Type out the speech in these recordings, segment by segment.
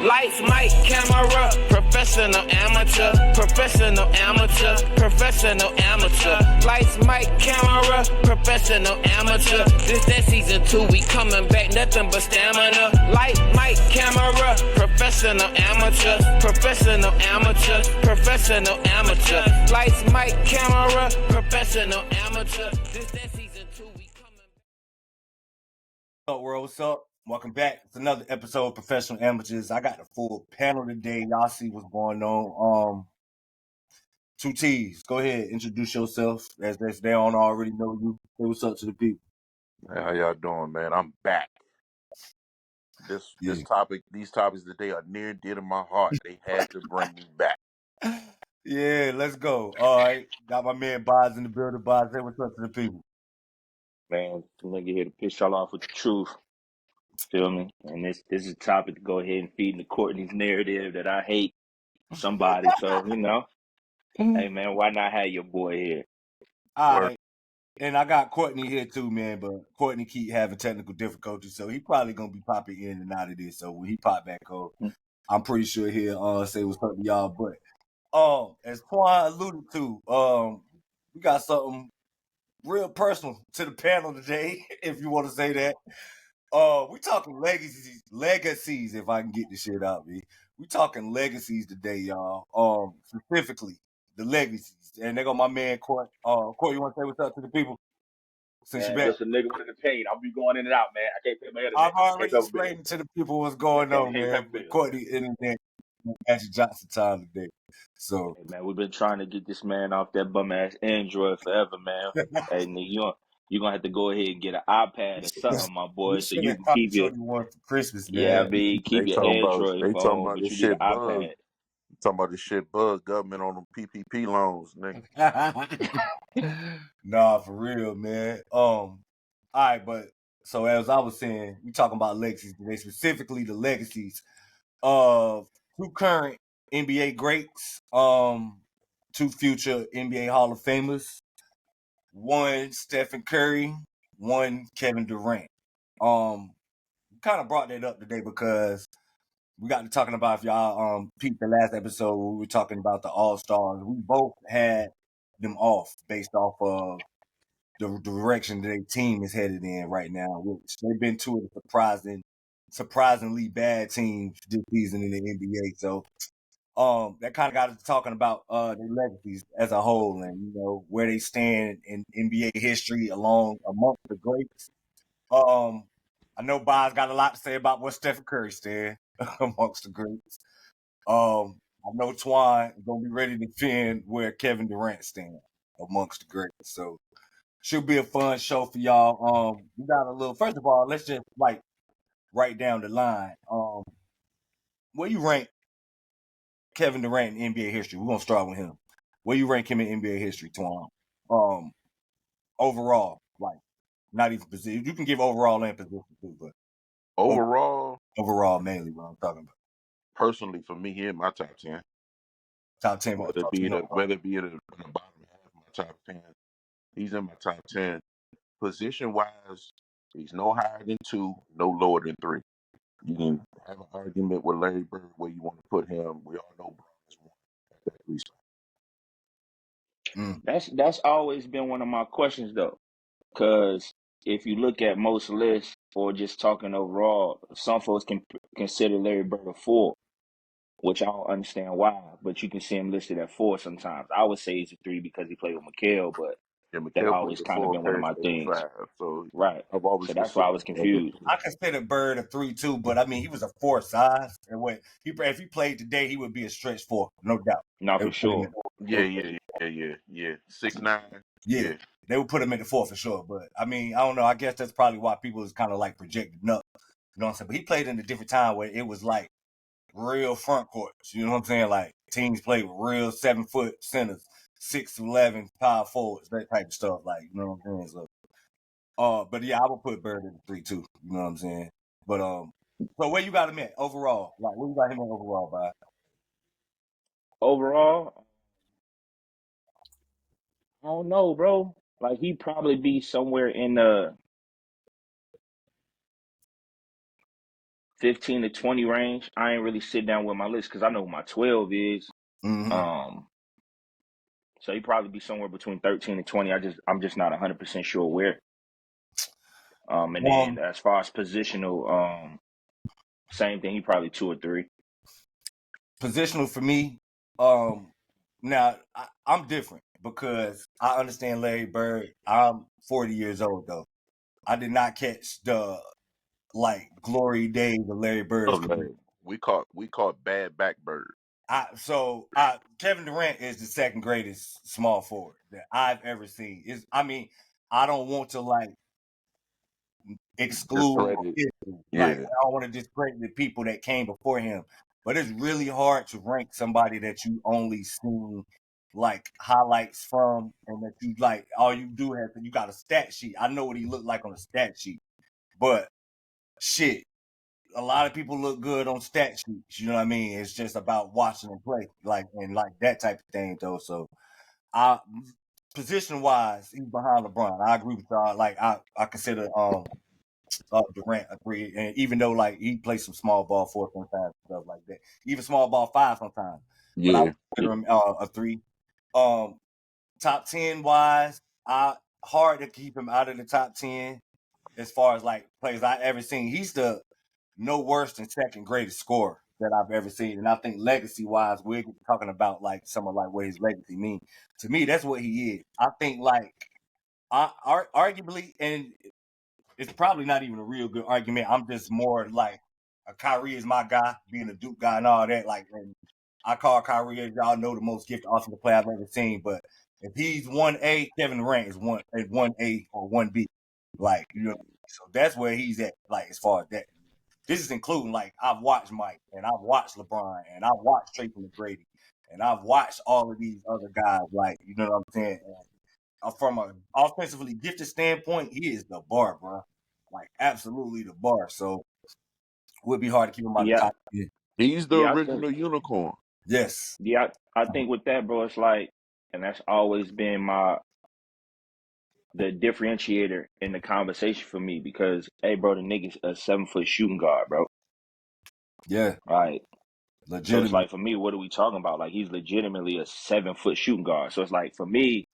Lights, mic, camera, professional amateur, professional amateur, professional amateur. Lights, mic, camera, professional amateur. This that season 2, we coming back, nothing but stamina. Light, mic, camera, professional amateur, professional amateur, professional amateur. Lights, mic, camera, professional amateur. This that season 2, we coming back. What's up, world? What's up? Welcome back. It's another episode of Professional Amateurs. I got the full panel today. Y'all see what's going on. Two T's. Go ahead, introduce yourself as they don't already know you. Say what's up to the people. Hey, how y'all doing, man? I'm back. These topics today are near and dear to my heart. They had to bring me back. Yeah, let's go. All right. Got my man Boz in the building. Boz, say what's up to the people. Man, some nigga here to piss y'all off with the truth. Feel me? And this is a topic to go ahead and feed into Courtney's narrative that I hate somebody. So, hey man, why not have your boy here? All right. And I got Courtney here too, man, but Courtney keep having technical difficulties, so he probably gonna be popping in and out of this. So when he pop back up, I'm pretty sure he'll say what's up to y'all. But as Quan alluded to, we got something real personal to the panel today, if you want to say that. We talking legacies, if I can get this shit out, man. We talking legacies today, y'all. Specifically the legacies. And they got my man Court. Court, you want to say what's up to the people? Since you Man, back, just a nigga with an opinion. I'll be going in and out, man. I can't pay my internet. I've already Can't pay my bill. explained to the people what's going on, Can't pay man. my bill. Courtney internet, Magic Johnson time today. So Hey man, we've been trying to get this man off that bum ass Android forever, man. Hey nigga, you gonna have to go ahead and get an iPad or something, my boy, so you can keep your one for Christmas, I man. mean keep your Android They talking phone, about but this you need an shit bug. iPad. Talking about this shit bug government on them PPP loans, nigga. Nah, for real, man. All right, but so as I was saying, we talking about legacies today, specifically the legacies of two current NBA greats, two future NBA Hall of Famers, one Stephen Curry, one Kevin Durant. Kind of brought that up today because we got to talking about, if y'all peeped the last episode where we were talking about the All-Stars, we both had them off based off of the direction that their team is headed in right now, which they've been two of the surprisingly bad teams this season in the NBA. So that kind of got us talking about their legacies as a whole and where they stand in NBA history amongst the greats. I know Bob's got a lot to say about what Stephen Curry said amongst the greats. I know Twine is gonna be ready to defend where Kevin Durant stands amongst the greats. So should be a fun show for y'all. We got a little. First of all, let's just write down the line. Where you rank Kevin Durant in NBA history? We're gonna start with him. Where you rank him in NBA history, Twine? Overall, not even position. You can give overall and position too, but Overall, mainly what I'm talking about. personally, for me, he in my top 10. Top 10. Whether it be in the bottom half of my top 10, he's in my top 10. Position-wise, he's no higher than 2, no lower than 3. You can have an argument with Larry Bird where you want to put him. We all know Brown is 1 at that 3 spot. That's always been one of my questions though. Because if you look at most lists or just talking overall, some folks can consider Larry Bird a 4, which I don't understand why, but you can see him listed at 4 sometimes. I would say he's a 3 because he played with McHale, but that always kind of been one of my things. So right. I've always so that's why I was confused. I consider Bird a 3 too, but I mean he was a 4 size, and if he played today, he would be a stretch 4, no doubt. Not for sure. Yeah. 6'9". Yeah, they would put him in the 4 for sure. But I mean, I don't know. I guess that's probably why people is kind of projecting up. You know what I'm saying? But he played in a different time where it was real front courts. You know what I'm saying? Teams played with real 7-foot centers, 6'11" power forwards, that type of stuff. You know what I'm saying? So, but yeah, I would put Bird in the 3 too. You know what I'm saying? But so where you got him at overall? Where you got him at overall, by? Overall, I don't know, bro. He'd probably be somewhere in the 15 to 20 range. I ain't really sit down with my list because I know what my 12 is. Mm-hmm. So he'd probably be somewhere between 13 and 20. I'm just not 100% sure where. And then as far as positional, same thing. He probably 2 or 3. Positional for me. Now I'm different because I understand Larry Bird. I'm 40 years old though. I did not catch the like glory days of Larry Bird's Oh career. man, we caught bad backbird. Kevin Durant is the second greatest small forward that I've ever seen. I don't want to like exclude Discredit. history. Like Yeah, I don't want to discredit the people that came before him. But it's really hard to rank somebody that you only seen like highlights from and that you like all you do have you got a stat sheet. I know what he looked like on a stat sheet. But shit, a lot of people look good on stat sheets. You know what I mean? It's just about watching them play, like that type of thing, though. So, I position wise, he's behind LeBron. I agree with y'all. Like I consider Durant a 3, and even though like he plays some small ball 4 sometimes, stuff like that, even small ball 5 sometimes. But I yeah. would consider him a 3. Top 10 wise, hard to keep him out of the top 10 as far as like players I ever seen. He's the no worse than second greatest scorer that I've ever seen. And I think legacy wise, we're talking about like some of like what his legacy means. To me, that's what he is. I think like arguably, and it's probably not even a real good argument. I'm just more like Kyrie is my guy, being a Duke guy and all that. Like, and I call Kyrie, as y'all know, the most gifted offensive player I've ever seen. But if he's 1A, Kevin Durant is 1A or 1B. Like, you know, so that's where he's at. Like, as far as that. This is including like I've watched Mike and I've watched LeBron and I've watched Tracy McGrady and I've watched all of these other guys. Like, you know what I'm saying? And, from an offensively gifted standpoint, he is the bar, bro. Like absolutely the bar. So it would be hard to keep him out of the Yeah, top 10. He's the yeah, I think. original unicorn. Yes. Yeah, I think with that, bro, it's like, and that's always been the differentiator in the conversation for me because, hey, bro, the nigga's a 7-foot shooting guard, bro. Yeah. Right. So it's Legitimate. like for me, what are we talking about? Like he's legitimately a 7-foot shooting guard. So it's like for me,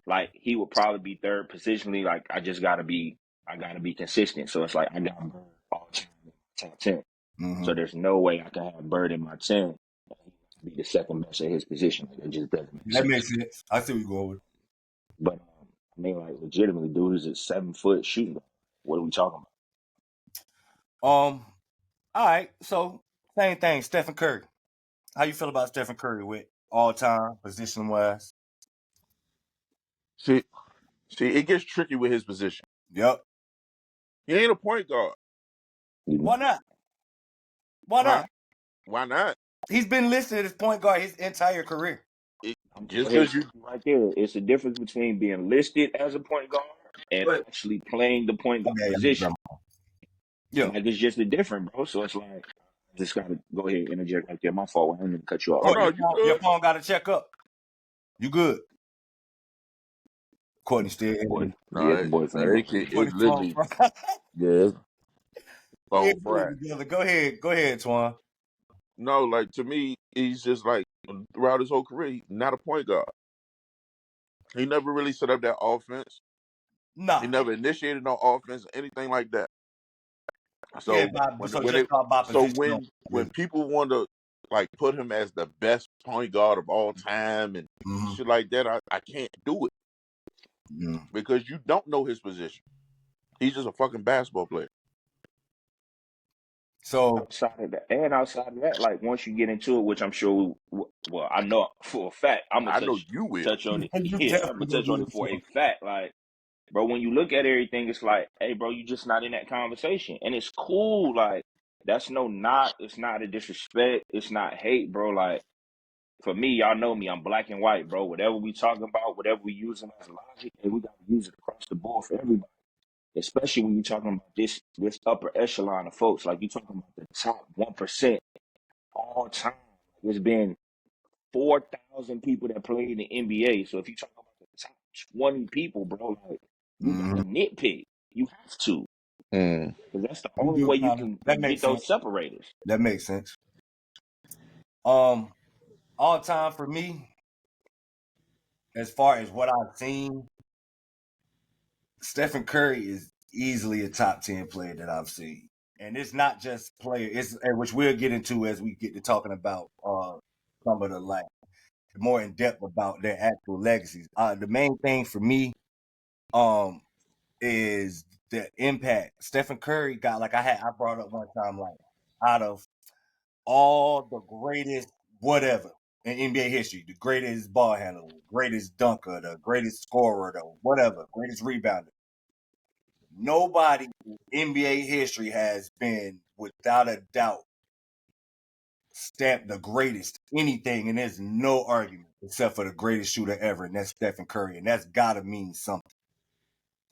like he would probably be third positionally. Like I gotta be consistent. So it's like I got Bird all time in my top 10. Mm-hmm. So there's no way I can have Bird in my 10 and be the second best at his position. Like, it just doesn't make That sense. makes sense. I see where you're going with. But I mean, like legitimately, dude is a 7-foot shooting guard. What are we talking All right. So same thing, Stephen Curry. How you feel about Stephen Curry with all time position wise? See, it gets tricky with his position. Yep. He ain't a point guard, about? Why not? Why huh? not? Why not? He's been listed as point guard his entire career. I'm gonna go Just ahead and because you, stop you right there. It's a difference between being listed as a point guard and But actually playing the point guard okay, position. yeah. Like it's just a different, bro. So it's like I just gotta go ahead and interject right there. My fault. I didn't cut you off. oh Oh, no, Go you your good. phone got to check up. You good? Courtney still in ahead. there. No, The boy finna go. it's Courtney phone. literally yeah, it's He phone ain't put fried. it together. Go ahead. Go ahead, Twan. No, like to me, he's just like throughout his whole career, he's not a point guard. He never really set up that offense. He Nah. never initiated no offense, anything like that. Yeah, So so just by position. when people want to like put him as the best point guard of all time and Mm-hmm. shit like that, I can't do it Mm-hmm. because you don't know his position. He's just a fucking basketball player. So Outside of that, like once you get into it, which I'm sure, well, I know for a fact, I'm gonna I know you will. touch on it. you Yeah, I'm definitely gonna gonna touch on do it it, for a Twan. fact. Like, bro, when you look at everything, it's like, hey, bro, you just not in that conversation, and it's cool. Like, that's no not. It's not a disrespect. It's not hate, bro. Like, for me, y'all know me. I'm black and white, bro. Whatever we talking about, whatever we using as logic, and we gotta use it across the board for everybody. Especially when you're talking about this upper echelon of folks, like you talking about the top 1% all time. There's been 4,000 people that played in the NBA. So if you talk about the top 20 people, bro, like you got Mm-hmm. to nitpick. You have to. Mm. Because that's the You only do way you kind of. can That get makes those sense. separators. That makes sense. All time for me, as far as what I've seen, Stephen Curry is easily a top 10 player that I've seen. And it's not just player, it's which we'll get into as we get to talking about some of the like more in depth about their actual legacies. The main thing for me um is the impact. Stephen Curry got like I brought up one time, like out of all the greatest whatever in NBA history, the greatest ball handler, the greatest dunker, the greatest scorer, the whatever, greatest rebounder. Nobody in NBA history has been without a doubt stamped the greatest anything, and there's no argument except for the greatest shooter ever, and that's Stephen Curry, and that's gotta mean something.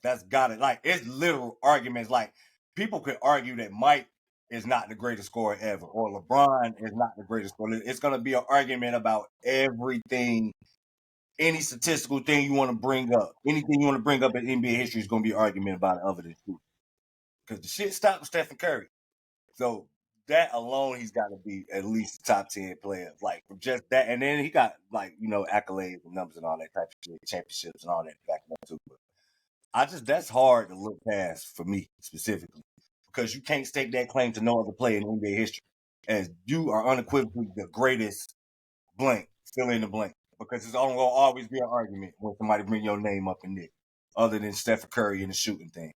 That's gotta like it's literal arguments. Like people could argue that Mike is not the greatest scorer ever, or LeBron is not the greatest scorer. It's gonna be an argument about everything, any statistical thing you want to bring up, anything you want to bring up in NBA history is gonna be an argument about it other than shooting. Because the shit stopped with Stephen Curry. So that alone, he's got to be at least a top 10 player. Like from just that, and then he got like accolades and numbers and all that type of shit, championships and all that back up too. But I just that's hard to look past for me specifically because you can't stake that claim to no other player in NBA history, as you are unequivocally the greatest. Blank, fill in the blank, because it's only gonna always be an argument when somebody bring your name up in there, other than Stephen Curry and the shooting thing.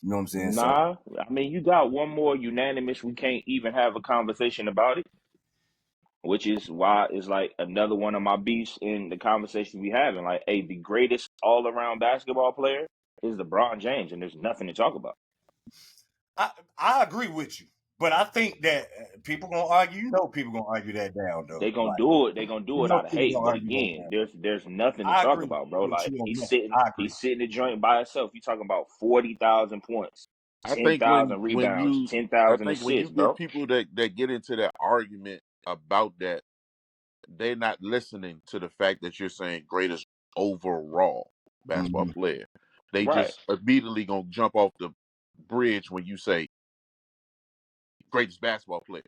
You know what I'm saying? So Nah, I mean, you got one more unanimous. We can't even have a conversation about it, which is why it's like another one of my beefs in the conversation we having. Like, hey, the greatest all around basketball player is LeBron James, and there's nothing to talk about. I agree with you, but I think that people gonna argue. People gonna argue that down though. They gonna Like do it. They gonna do it out of people hate. gonna But argue that again, down. there's nothing to I talk agree about, bro. with Like you on he's that. sitting I agree. he's sitting the joint by himself. You talking about 40,000 points, I think 10,000 when rebounds, you I 10,000 think when you assists, get bro. people that get into that argument about that, they're not listening to the fact that you're saying greatest overall basketball Mm-hmm. player. They Right. just immediately gonna jump off the bridge when you say greatest basketball player.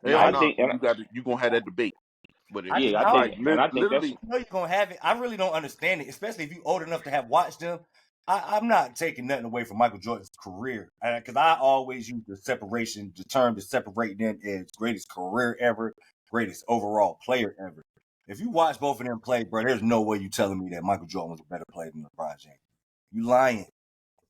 Yeah, Hell I I no, think, and you gonna have that debate. But if I you just yeah, I I like think, don't and I think that's literally, you're gonna have it. I really don't understand it, especially if you're old enough to have watched them. I'm not taking nothing away from Michael Jordan's career because I always use the term to separate them as greatest career ever, greatest overall player ever. If you watch both of them play, bro, there's no way you telling me that Michael Jordan was a better player than LeBron James. You lying.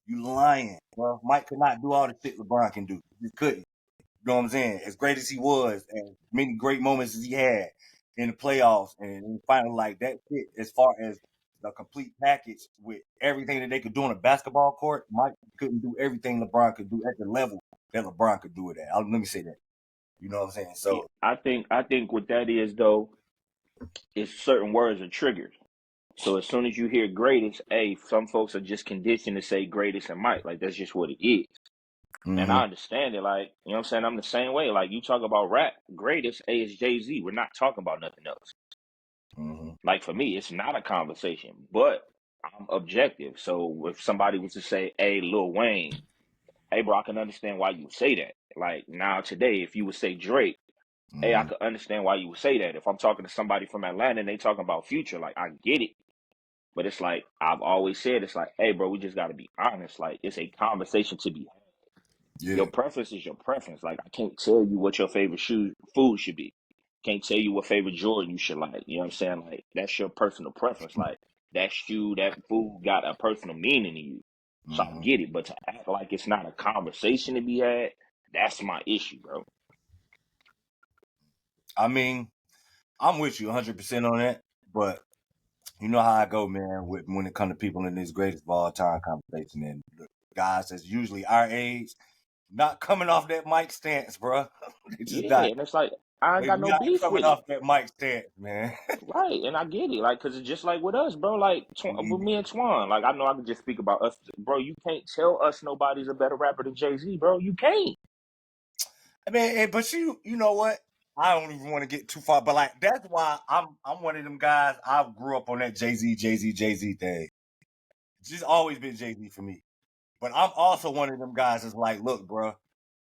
You lying. Well, Mike could not do all the shit LeBron can do. He couldn't. You know what I'm saying? As great as he was, and many great moments as he had in the playoffs, and finally, like that fit as far as the complete package with everything that they could do on a basketball court, Mike couldn't do everything LeBron could do at the level that LeBron could do it at. Let me say that. You know what I'm saying? yeah, So, I think what that is though is certain words are triggered. So as soon as you hear greatest, hey, some folks are just conditioned to say greatest and Mike. Like that's just what it is. And mm-hmm, I understand it. Like, you know what I'm saying? I'm the same way. Like you talk about rap, greatest, A is Jay-Z. We're not talking about nothing else. mm-hmm, Like for me, it's not a conversation, but I'm objective. So if somebody was to say, hey, Lil Wayne, hey bro, I can understand why you say that. Like now today, if you would say Drake, hey, I mm-hmm, could understand why you would say that. If I'm talking to somebody from Atlanta and they talking about Future, like I get it. But it's like I've always said, it's like, hey, bro, we just got to be honest. Like it's a conversation to be. Your yeah, preference is your preference. Like I can't tell you what your favorite food should be. Can't tell you what favorite Jordan you should like. You know what I'm saying? Like that's your personal preference. Like that shoe, that food got a personal meaning to you. So I mm-hmm. get it. But to act like it's not a conversation to be had, that's my issue, bro. I mean, I'm with you 100% on that, but you know how I go, man, when it comes to people in this greatest of all time conversation and the guys that's usually our age, not coming off that mic stance, bro. They just Yeah, not. and it's like I ain't They got no not beef coming with it. off that mic stance, man. Right, and I get it, like, cause it's just like with us, bro. Like with me and Twan, like I know I can just speak about us, bro. You can't tell us nobody's a better rapper than Jay-Z, bro. You can't. I mean, but you know what? I don't even want to get too far, but like that's why I'm one of them guys. I grew up on that Jay Z thing. It's just always been Jay Z for me. But I'm also one of them guys that's like, look, bro,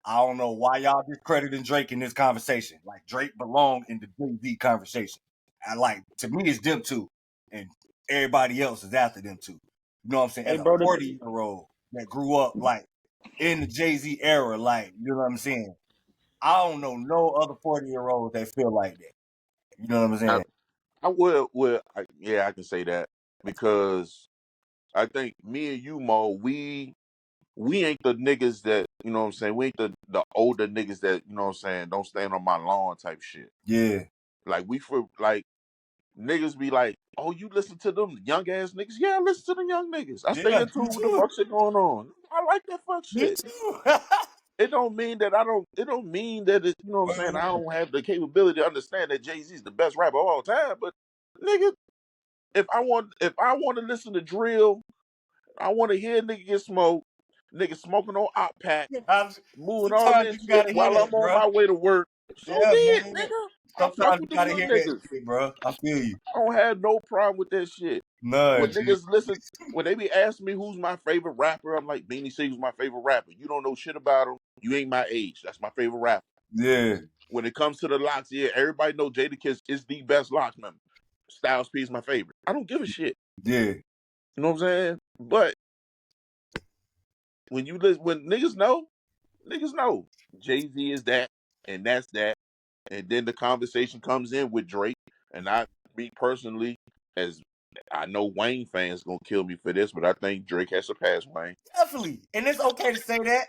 I don't know why y'all discrediting Drake in this conversation. Like Drake belonged in the Jay-Z conversation. And like to me, it's them two, and everybody else is after them two. You know what I'm saying? Hey, As a bro, 40-year-old that grew up like in the Jay-Z era, like you know what I'm saying. I don't know no other 40-year-olds that feel like that. You know what I'm I, saying? I yeah, I can say that because I think me and you, Mo, we ain't the niggas that, you know what I'm saying, we ain't the older niggas that, you know what I'm saying, don't stand on my lawn type shit. Yeah, Like we for like niggas be like, oh, you listen to them young ass niggas? Yeah, I listen to the young niggas. I stay yeah, in me tune with the too. fuck shit going on. I like that fuck Me shit. too. It don't mean that I don't. It don't mean that it, you know what I'm saying. I don't have the capability to understand that Jay Z is the best rapper of all time. But nigga, if I want to listen to drill, I want to hear a nigga get smoked, nigga smoking on op pack, moving all Sometimes this you shit gotta hear while that, I'm on bro. my way to work. So Yeah, be it, man. nigga. I fuck Sometimes with you them gotta young hear that niggas. shit, bro. I feel you. I don't have no problem with that shit. None, When G. niggas listen, when they be asking me who's my favorite rapper, I'm like, Beanie Sigel's my favorite rapper. You don't know shit about him. You ain't my age. That's my favorite rapper. Yeah, When it comes to the locks, yeah, everybody know Jadakiss is the best locks member. Styles P is my favorite. I don't give a shit. yeah, You know what I'm saying? But when you listen, when niggas know Jay Z is that, and that's that, and then the conversation comes in with Drake, and me personally, as I know Wayne fans gonna kill me for this, but I think Drake has surpassed Wayne. definitely. And it's okay to say that,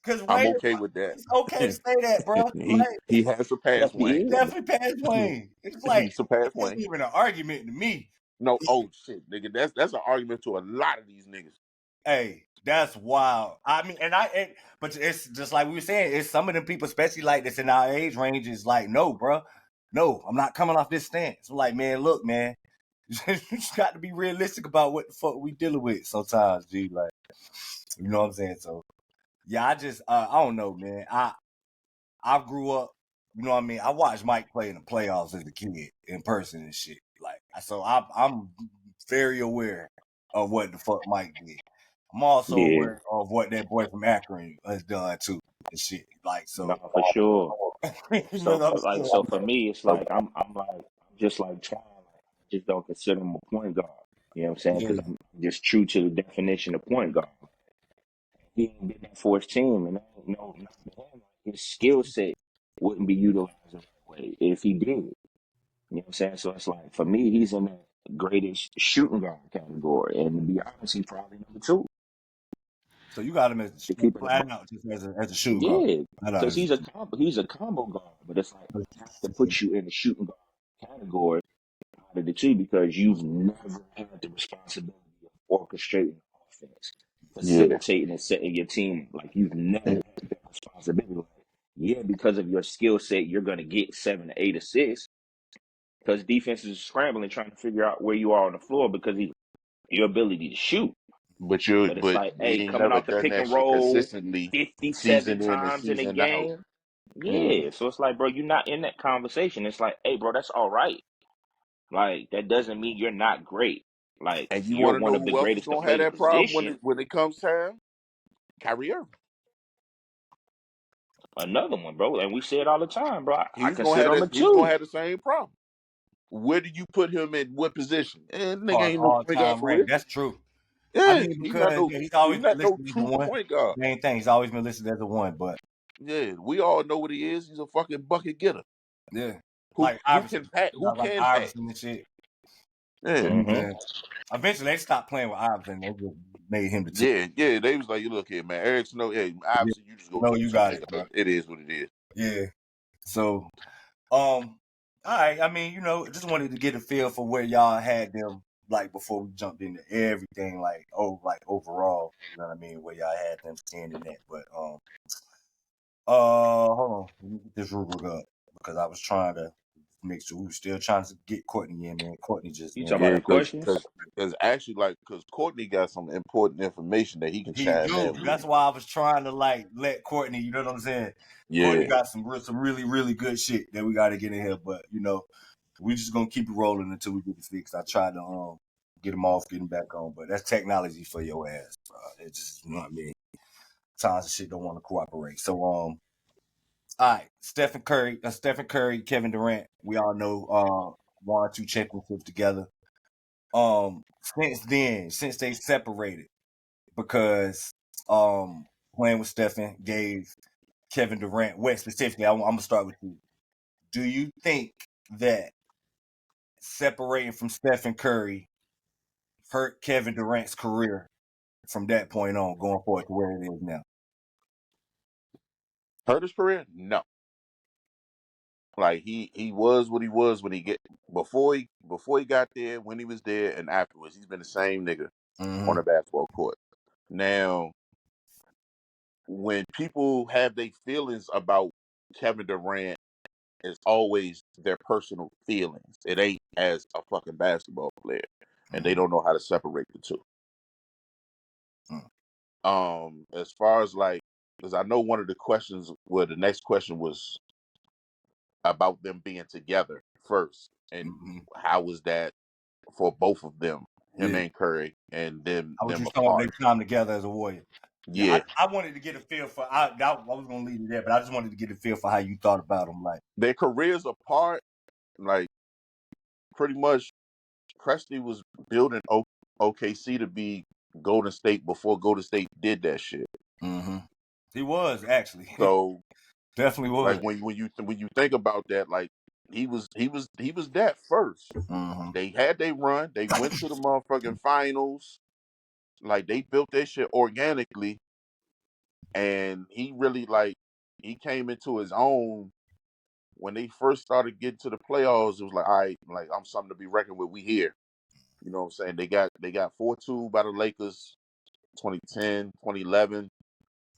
cause I'm Wayne. okay with that. It's okay to say that, bro. he Like he has Yes, surpassed he Wayne. is. definitely past Wayne. It's like He surpassed it isn't Wayne. even an argument to me. No, oh shit, nigga, that's an argument to a lot of these niggas. Hey, that's wild. I mean, but it's just like we were saying. It's some of them people, especially like this in our age range, is like, no, bro, no, I'm not coming off this stance. I'm like, man, look, man, you just got to be realistic about what the fuck we dealing with sometimes, G. Like, you know what I'm saying? So, yeah, I don't know, man. I grew up, you know what I mean. I watched Mike play in the playoffs as a kid in person and shit. Like, so I'm very aware of what the fuck Mike did. I'm also Yeah, aware of what that boy from Akron has done too and shit. Like, no, so for sure. you know So what I'm for saying? so for me, it's like I'm just like trying. Like, I just don't consider him a point guard. You know what I'm saying? Yeah. Because I'm just true to the definition of point guard. He ain't been that for his team, and I ain't no not to him. Like, his skill set wouldn't be utilized the right way if he did. You know what I'm saying? So it's like for me, he's in the greatest shooting guard category, and to be honest, he's probably number two. So you got him as To keep it a flat buck. out just as a shooting guard. Yeah, Flat out because as he's a combo guard, but it's like I have to put you in the shooting guard category out of the two because you've never had the responsibility of orchestrating offense, Yeah, facilitating and setting your team. Like you've never had that responsibility. Like, yeah, because of your skill set, you're gonna get 7 to 8 assists because defenses are scrambling trying to figure out where you are on the floor because of your ability to shoot. But it's but like, he hey, ain't coming never off the done pick that and shit roll consistently, 57 season in and times in a season out. game. Mm. Yeah, so it's like, bro, you're not in that conversation. It's like, hey, bro, that's all right. Like, that doesn't mean you're not great. Like, And you you're want to one know of the who else is greatest to gonna play have the that problem position. when it comes time? Kyrie Irving. Another one, bro. And we say it all the time, bro. I He's gonna consider have him a that. He's gonna two. have the same problem. Where do you put him in? What position? And nigga far as ain't no all point guard time for rank. real. That's true. I Yeah, mean, because yeah, he's he's always been not no listed as a true one. point guard. Main thing, he's always been listed as a one, but Yeah, we all know what he is. He's a fucking bucket getter yeah. who Like who Iverson. can pack, You who know, like can pack. Iverson and shit. Yeah, You know what I'm Mm-hmm. saying? Eventually they stopped playing with Iverson. They just made him the two. yeah. They was like, look here, man. Eric Snow, hey, Yeah. obviously you just go No, get the you two, got it, nigga. bro. It is what it is. Yeah. So all right. I mean, just wanted to get a feel for where y'all had them like before we jumped into everything, like overall. You know what I mean? Where y'all had them standing at. But hold on. Let me get this rubric up because I was trying to make sure we were still trying to get Courtney in, man. Courtney just You man. talking about Yeah, the questions? because actually, like, because Courtney got some important information that he can He chime do. in with. That's why I was trying to like let Courtney. You know what I'm saying? Courtney Yeah, got some really really good shit that we got to get in here. But we just gonna keep it rolling until we get it fixed. I tried to get them off, get them back on. But that's technology for your ass, bro. It's just, you know what I mean. Times of shit don't want to cooperate. So all right, Stephen Curry, Kevin Durant. We all know won 2 championships together. Since they separated, because playing with Stephen gave Kevin Durant, West specifically, I'm gonna start with you. Do you think that separating from Stephen Curry hurt Kevin Durant's career from that point on, going forward to where it is now? Hurt his career? No. Like he was what he was when he get before he got there, when he was there, and afterwards. He's been the same nigga on the basketball court. Now, when people have their feelings about Kevin Durant, it's always their personal feelings. It ain't as a fucking basketball player, and they don't know how to separate the two. As far as like, because I know one of the questions, well, the next question was about them being together first, and how was that for both of them, him and Curry, and them I was just talking apart. their time together as a Warrior. Yeah, I wanted to get a feel for. I was gonna leave it there, but I just wanted to get a feel for how you thought about them. Like their careers apart. Like pretty much, Cresty was building OKC to be Golden State before Golden State did that shit. He was actually. So definitely was. like when you think about that, like he was that first. They had their run. They went to the motherfucking finals. Like they built that shit organically, and he really like he came into his own when they first started getting to the playoffs. It was like, all right, like I'm something to be reckoned with. We here. You know what I'm saying? They got 4-2 by the Lakers 2010, 2011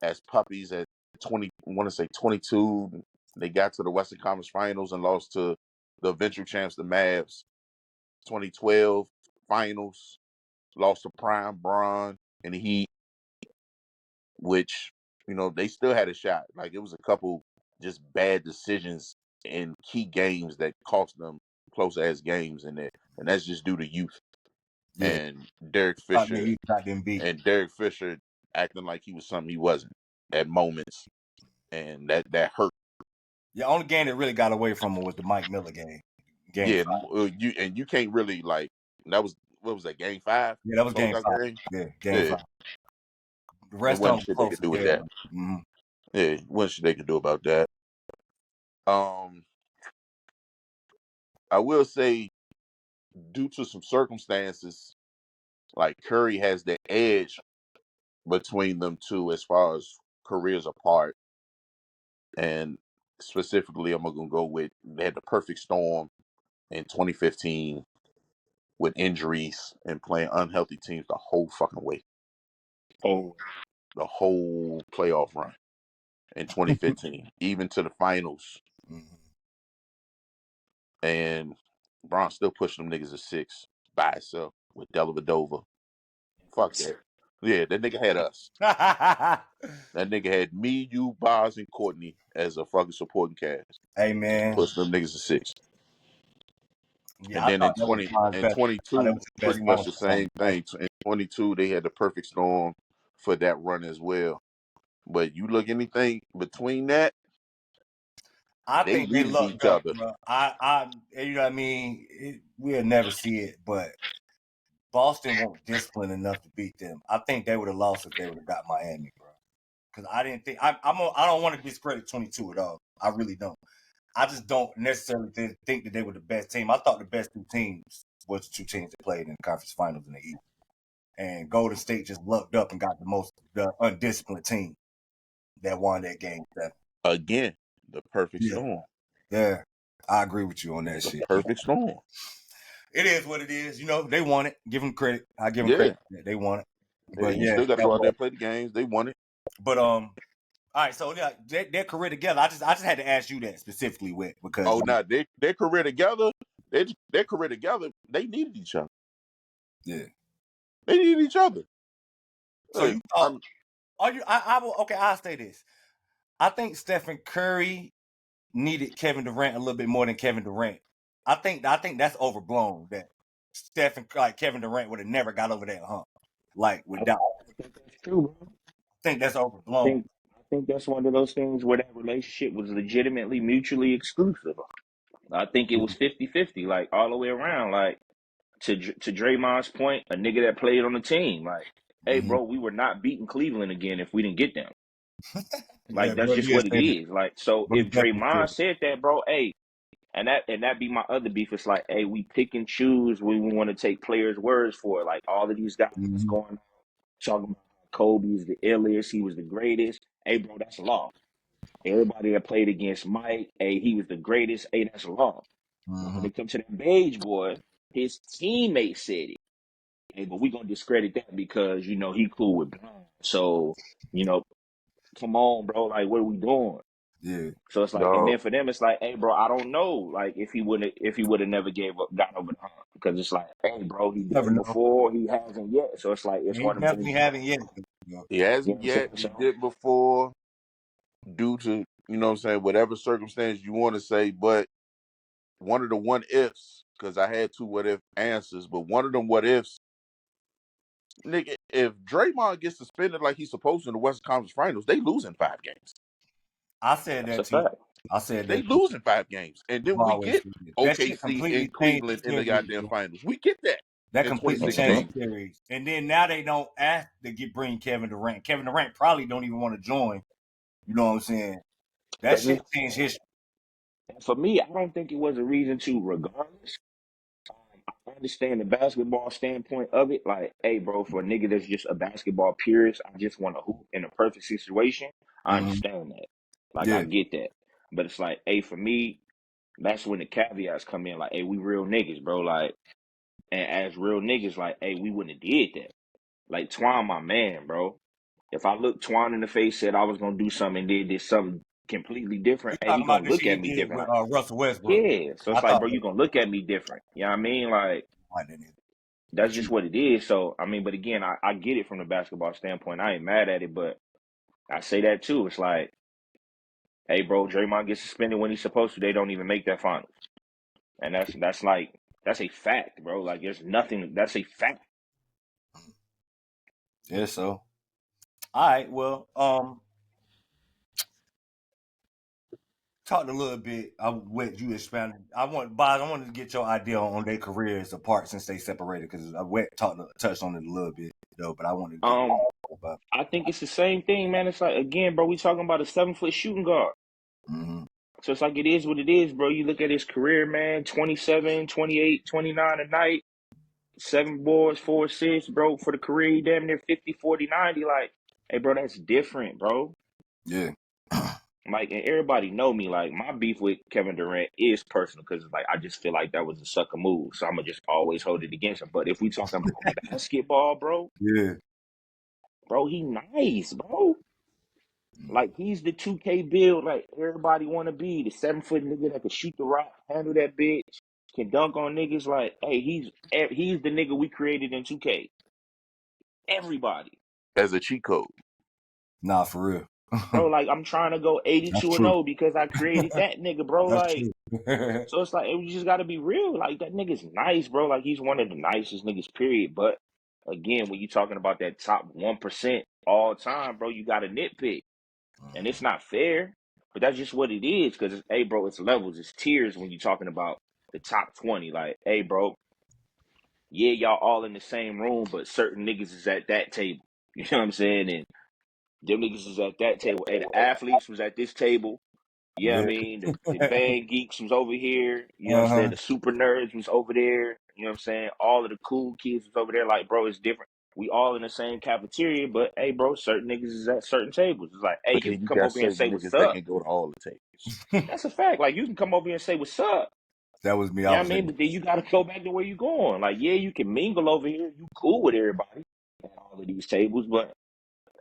as puppies at 20, I want to say 22. They got to the Western Conference Finals and lost to the eventual champs, the Mavs. 2012 Finals, lost to Prime Bron and the Heat, which, you know, they still had a shot. Like it was a couple just bad decisions in key games that cost them close ass games in there. And that's just due to youth. Yeah. And Derek Fisher got them beat. acting like he was something he wasn't at moments, and that hurt. Yeah, only game that really got away from him was the Mike Miller game. Game 5. You can't really like that was what was that Game 5? Yeah, that was Game 5. Game? Yeah, Game 5. The rest There of them wasn't shit close they could do with yeah. that. Yeah, wasn't shit they could do about that. I will say, due to some circumstances, like Curry has the edge between them two as far as careers apart. And specifically, I'm gonna go with they had the perfect storm in 2015 with injuries and playing unhealthy teams the whole fucking way. Oh, The whole playoff run in 2015, even to the finals. And Bron still pushing them niggas to 6 by itself with Dellavedova. Fuck that. Yeah, that nigga had us. That nigga had me, you, Boz, and Courtney as a fucking supporting cast. Hey man, Pushing them niggas to 6. yeah, And then in 22, pretty much the same thing. In 22, they had the perfect storm for that run as well. But you look anything between that, I they think they needed lucked each up, other. bro. You know what I mean? We'll never see it, but Boston won't discipline enough to beat them. I think they would have lost if they would have got Miami, bro. Because I didn't think I don't want to discredit 22 at all. I really don't. I just don't necessarily think that they were the best team. I thought the best 2 teams was the 2 teams that played in the conference finals in the East. And Golden State just lucked up and got the undisciplined team that won that game 7. Again, the perfect storm. Yeah, I agree with you on that shit. Perfect storm. It is what it is. You know, they won it. Give them credit. I give them credit. They won it. But you still got to go out there and play the games. They won it. But all right. So their career together. I just had to ask you that specifically with because their career together. Their career together. They needed each other. Yeah, they needed each other. So you thought? I'll say this. I think Stephen Curry needed Kevin Durant a little bit more than Kevin Durant. I think that's overblown. That Steph and like Kevin Durant would have never got over that hump. Like without, I think that's true, bro. I think that's I overblown. think I think that's one of those things where that relationship was legitimately mutually exclusive. I think it was 50-50, like all the way around. Like to Draymond's point, a nigga that played on the team, like, hey, Mm-hmm. bro, we were not beating Cleveland again if we didn't get them. Yeah, Like that's bro, just yeah, what it say that. is. Like so, Bro, if definitely Draymond said said that, bro, hey, and that be my other beef. It's like, hey, we pick and choose when we want to take players' words for it. Like all of these guys that. that's Mm-hmm. going talking about how Kobe's the illest, he was the greatest. Hey, bro, that's law. Everybody that played against Mike, hey, he was the greatest. Hey, that's law. But when Mm-hmm. it comes to that Beige boy, his teammate said it. Hey, but we gonna discredit that because he cool with Brown. So come on, bro. Like, what are we doing? Yeah, So it's like, and Dog. then for them, it's like, hey, bro, I don't know, like if he would have never gave up, got over the hump, because it's like, hey, bro, he did never it know. before, he hasn't yet. So it's like, it's He one of them definitely things. It's like, haven't yet. You know. He you know hasn't what I'm saying? yet. He So did before due to, what I'm saying, whatever circumstance you want to say. But one of the what ifs, because I had two what if answers, but one of them what ifs, nigga, if Draymond gets suspended like he's supposed to in the Western Conference Finals, they lose in 5 games. I said that's a that to you. fact. I said They that to you. lose in 5 games. And then I've we always get said it. That shit OKC completely and changed the Cleveland in the series, goddamn bro. finals. We get that That in completely changed the 2016. series. And then now they don't ask to bring Kevin Durant. Kevin Durant probably don't even want to join. You know what I'm saying? That And shit changed history. for me, I don't think it was a reason to, regardless. I understand the basketball standpoint of it. Like, hey, bro, for a nigga that's just a basketball purist, I just want to hoop in a perfect situation. I Mm-hmm. understand that. Like, I Yeah. get that. But it's like, hey, for me, that's when the caveats come in. Like, hey, we real niggas, bro. Like, and as real niggas, like, hey, we wouldn't have did that. Like, Twan, my man, bro. If I looked Twan in the face, said I was gonna do something, and did something completely You different, hey, talking he about gonna the shit look he at me did different. with Like, Russell Westbrook. yeah. So I it's like, thought bro, that you gonna look at me different. You know what I mean? Like, I didn't. that's But you just what it is. So I mean, but again, I get it from the basketball standpoint. I ain't mad at it, but I say that too. It's like, hey, bro, Draymond gets suspended when he's supposed to. They don't even make that finals, and that's a fact, bro. Like, there's nothing. That's a fact. yeah, so all right, well, talked a little bit. I let you expand. Boz, I wanted to get your idea on their careers apart since they separated because I touched on it a little bit though, but I wanted to get Um, about. I think it's the same thing, man. It's like, again, bro, we talking about a 7 foot shooting guard. Mm-hmm. So it's like, it is what it is, bro. You look at his career, man, 27, 28, 29 a night, 7 boards, 4 assists, bro. For the career, he damn near 50, 40, 90. Like, hey, bro, that's different, bro. Yeah. Like, and everybody know me. Like, my beef with Kevin Durant is personal because, like, I just feel like that was a sucker move. So I'm gonna just always hold it against him. But if we talking about basketball, Yeah. bro, he nice, bro. Like, he's the 2K build. Like, everybody want to be the 7 foot nigga that can shoot the rock, handle that bitch, can dunk on niggas. Like, hey, he's the nigga we created in 2K. Everybody, As a cheat code. Nah, for real. bro. Like, I'm trying to go That's 82 and true. 0 because I created that nigga, bro. That's Like. true. So it's like, we just got to be real. Like, that nigga's nice, bro. Like, he's one of the nicest niggas, period. But again, when you talking about that top 1% all time, bro, you got to nitpick. And it's not fair, but that's just what it is. Because, hey, bro, it's levels, it's tiers when you talking about the top 20. Like, hey, bro, yeah, y'all all in the same room, but certain niggas is at that table. You know what I'm saying? And them niggas is at that table. Hey, the athletes was at this table. Yeah, I Yeah. mean, the band geeks was over here. You know what I'm saying? Uh-huh. The super nerds was over there. You know what I'm saying? All of the cool kids was over there. Like, bro, it's different. We all in the same cafeteria, but hey, bro, certain niggas is at certain tables. It's like, hey, But you then can you come got over here and certain say what's niggas that up. can go to all the tables. That's a fact. Like, you can come over here and say what's up. That was me. You I know what I was mean? like, But then you got to go back to where you going. Like, yeah, you can mingle over here. You cool with everybody at all of these tables, but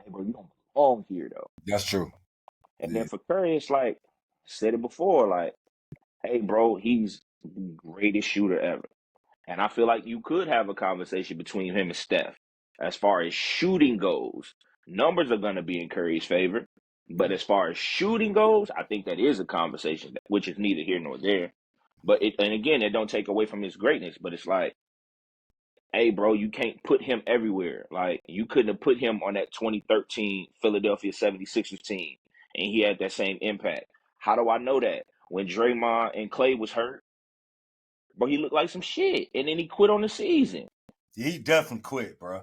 hey, bro, you don't belong here though. that's true. And then Yeah. for Curry, it's like, said it before, like, hey, bro, he's the greatest shooter ever. And I feel like you could have a conversation between him and Steph. As far as shooting goes, numbers are going to be in Curry's favor. But as far as shooting goes, I think that is a conversation, which is neither here nor there. But and again, it don't take away from his greatness. But it's like, hey, bro, you can't put him everywhere. Like, you couldn't have put him on that 2013 Philadelphia 76ers team, and he had that same impact. How do I know that? When Draymond and Clay was hurt, bro, he looked like some shit, and then he quit on the season. He definitely quit, bro.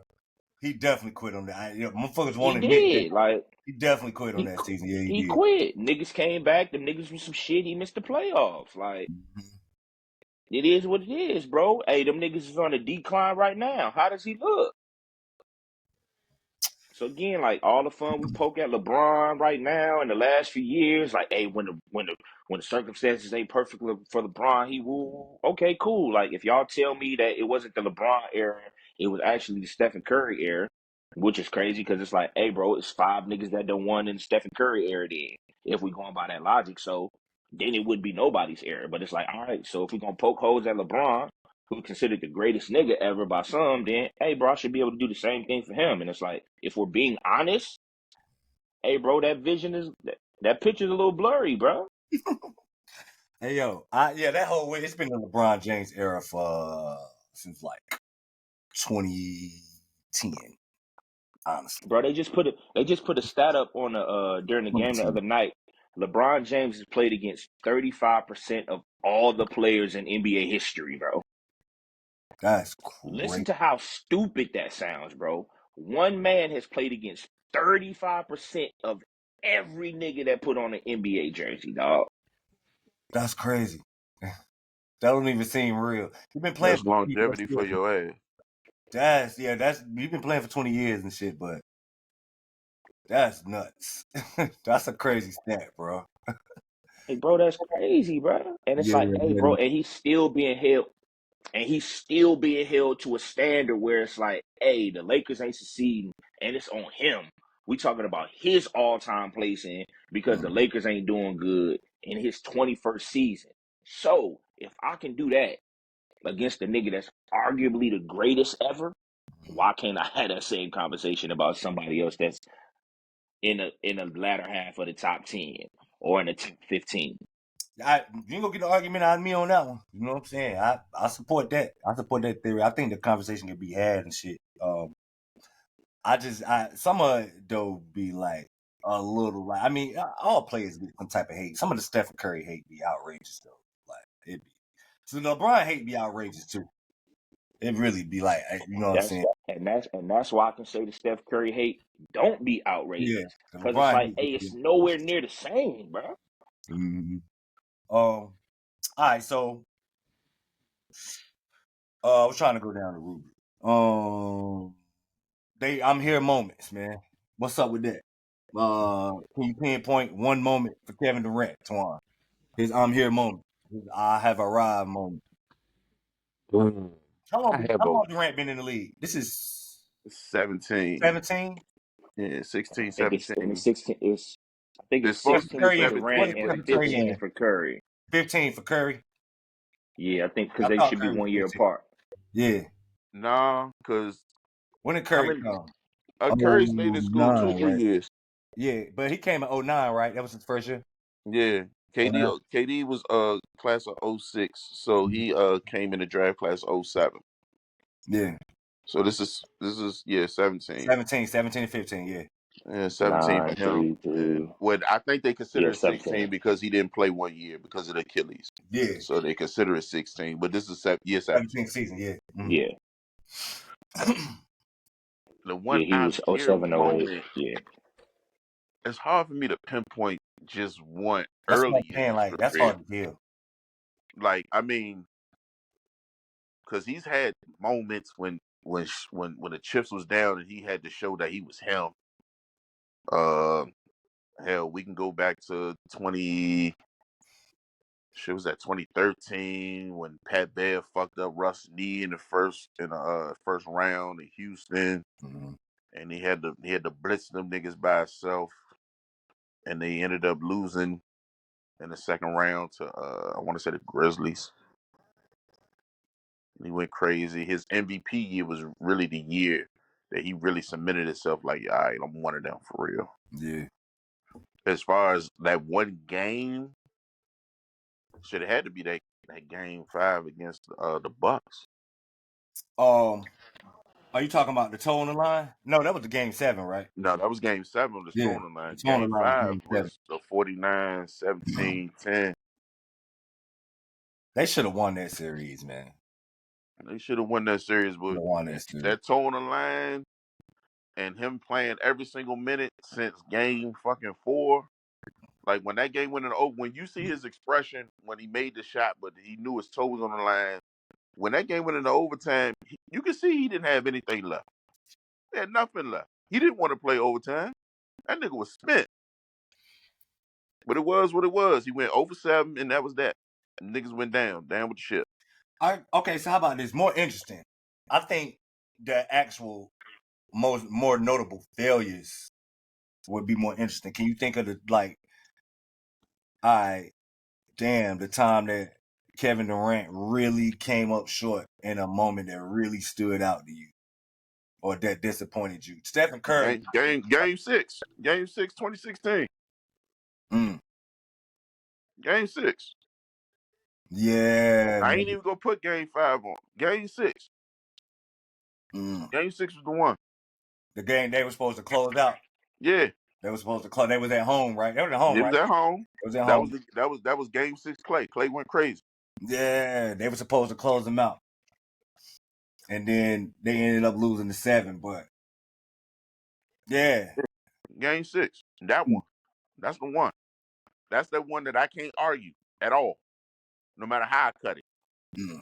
He definitely quit on that. Motherfuckers He won't admit that. did. Like, He definitely quit on he that season. Yeah, he he did. quit. Niggas came back. The niggas was some shit. He missed the playoffs. Like, Mhm. it is what it is, bro. Hey, them niggas is on a decline right now. How does he look? So again, like all the fun we poke at LeBron right now in the last few years, like, hey, when the circumstances ain't perfect for LeBron, he will okay, cool. Like if y'all tell me that it wasn't the LeBron era, it was actually the Stephen Curry era, which is crazy because it's like, hey, bro, it's five niggas that done won in the Stephen Curry era. Then, if we going by that logic, so then it would be nobody's era. But it's like, all right, so if we gonna poke holes at LeBron, who considered the greatest nigga ever by some, then hey, bro, I should be able to do the same thing for him. And it's like, if we're being honest, hey, bro, that vision is that picture's a little blurry, bro. Hey yo, that whole way it's been the LeBron James era for since like 2010, honestly. Bro, they just put a stat up on the during the game the 2010. other night. LeBron James has played against 35% of all the players in NBA history, bro. That's Listen great. to how stupid that sounds, bro. One man has played against 35% of every nigga that put on an NBA jersey, dog. That's crazy. That don't even seem real. You've been playing That's for 20 years. longevity for your ass. That's you've been playing for 20 years and shit, but that's nuts. That's a crazy stat, bro. Hey, bro, that's crazy, bro. And it's Yeah, like, hey, yeah. bro, and he's still being held to a standard where it's like, hey, the Lakers ain't succeeding, and it's on him. We talking about his all-time placing because the Mhm. Lakers ain't doing good in his 21st season. So if I can do that against the nigga that's arguably the greatest ever, why can't I have that same conversation about somebody else that's in the latter half of the top 10 or in the top 15? You ain't gonna get an argument out of me on that one. You know what I'm saying? I support that. I support that theory. I think the conversation can be had and shit. Some of it though be like a little like I mean all players get some type of hate. Some of the Stephen Curry hate be outrageous though. Like it be. So the LeBron hate be outrageous too. It really be like you know what I'm That's saying? and that's why I can say the Steph Curry hate don't be Yeah, outrageous the because it's LeBron like, hate. hey, it's nowhere near the same, bro. Mm-hmm. All right, so we're trying to go down the rubric. I'm here moments, man. What's up with that? Can you pinpoint one moment for Kevin Durant, Twan? His I'm here moment. His I have arrived moment. Mm. I have How a long Durant been in the league? This is 17, 17? yeah, I 16, think it's in the 17. 16. I think It's it's supposed to Stephen be 16 Curry for in what Durant is 17, and but Stephen Curry 15 in? for Curry. 15 for Curry. Yeah, I think because I they thought should be Curry was 1 year 15. apart. Yeah. nah, because When did how Curry many? come? Curry stayed in school 09, 2 3 right? years. Yeah, but he came in 09, right? That was his first year. Yeah, KD 09? KD was class of '06, so he came in the draft class of '07. Yeah. So this is yeah 17. 17 and 15, yeah. Yeah, 17 for 9, him. 3, And 2. what I think they consider Yeah, it 17. 16 because he didn't play 1 year because of the Achilles. Yeah. So they consider it 16. But this is year 17 17. season, yeah. Yeah. The one Yeah, he I'm was oh here 07, oh 08. moment, Yeah. it's hard for me to pinpoint just one That's what I'm early in saying. his Like, that's career. hard to deal. Like, I mean, because he's had moments when the chips was down and he had to show that he was him. Uh, hell, we can go back to 20. Shit was that 2013 when Pat Bev fucked up Russ' knee in the first round in Houston, Mhm. and he had to blitz them niggas by himself, and they ended up losing in the second round to I want to say the Grizzlies. He went crazy. His MVP year was really the year that he really cemented himself. Like, all right, I'm one of them for real. Yeah. As far as that one game, should have had to be that game 5 against the Bucks. Are you talking about the toe on the line? No, that was the game 7, right? No, that was game 7 on the Yeah, Stoner the line. toe on the Game line was 5 game 7. was the 49-17-10. They should have won that series, man. They should have won that series, Should but have won that series. that toe on the line and him playing every single minute since game fucking 4. Like when that game went in the when you see his expression when he made the shot, but he knew his toe was on the line. When that game went into overtime, you can see he didn't have anything left. He had nothing left. He didn't want to play overtime. That nigga was spent. But it was what it was. He went over 7, and that was that. And niggas went down with the ship. Okay, so how about this? More interesting. I think the actual more notable failures would be more interesting. Can you think of the the time that Kevin Durant really came up short in a moment that really stood out to you or that disappointed you? Stephen Curry. Game 6. Game 6, 2016. Mm, Game 6. yeah, I man. ain't even gonna put game 5 on. Game 6. Mm. Game 6 was the one. The game they were supposed to close out. Yeah. They were supposed to close. They was at home, right? They were at home, It right? was at home. It was at home. That was game 6 Clay. Clay went crazy. Yeah, they were supposed to close them out. And then they ended up losing the 7, but yeah. Game 6. That one. That's the one. That's the one that I can't argue at all. No matter how I cut it. Mm.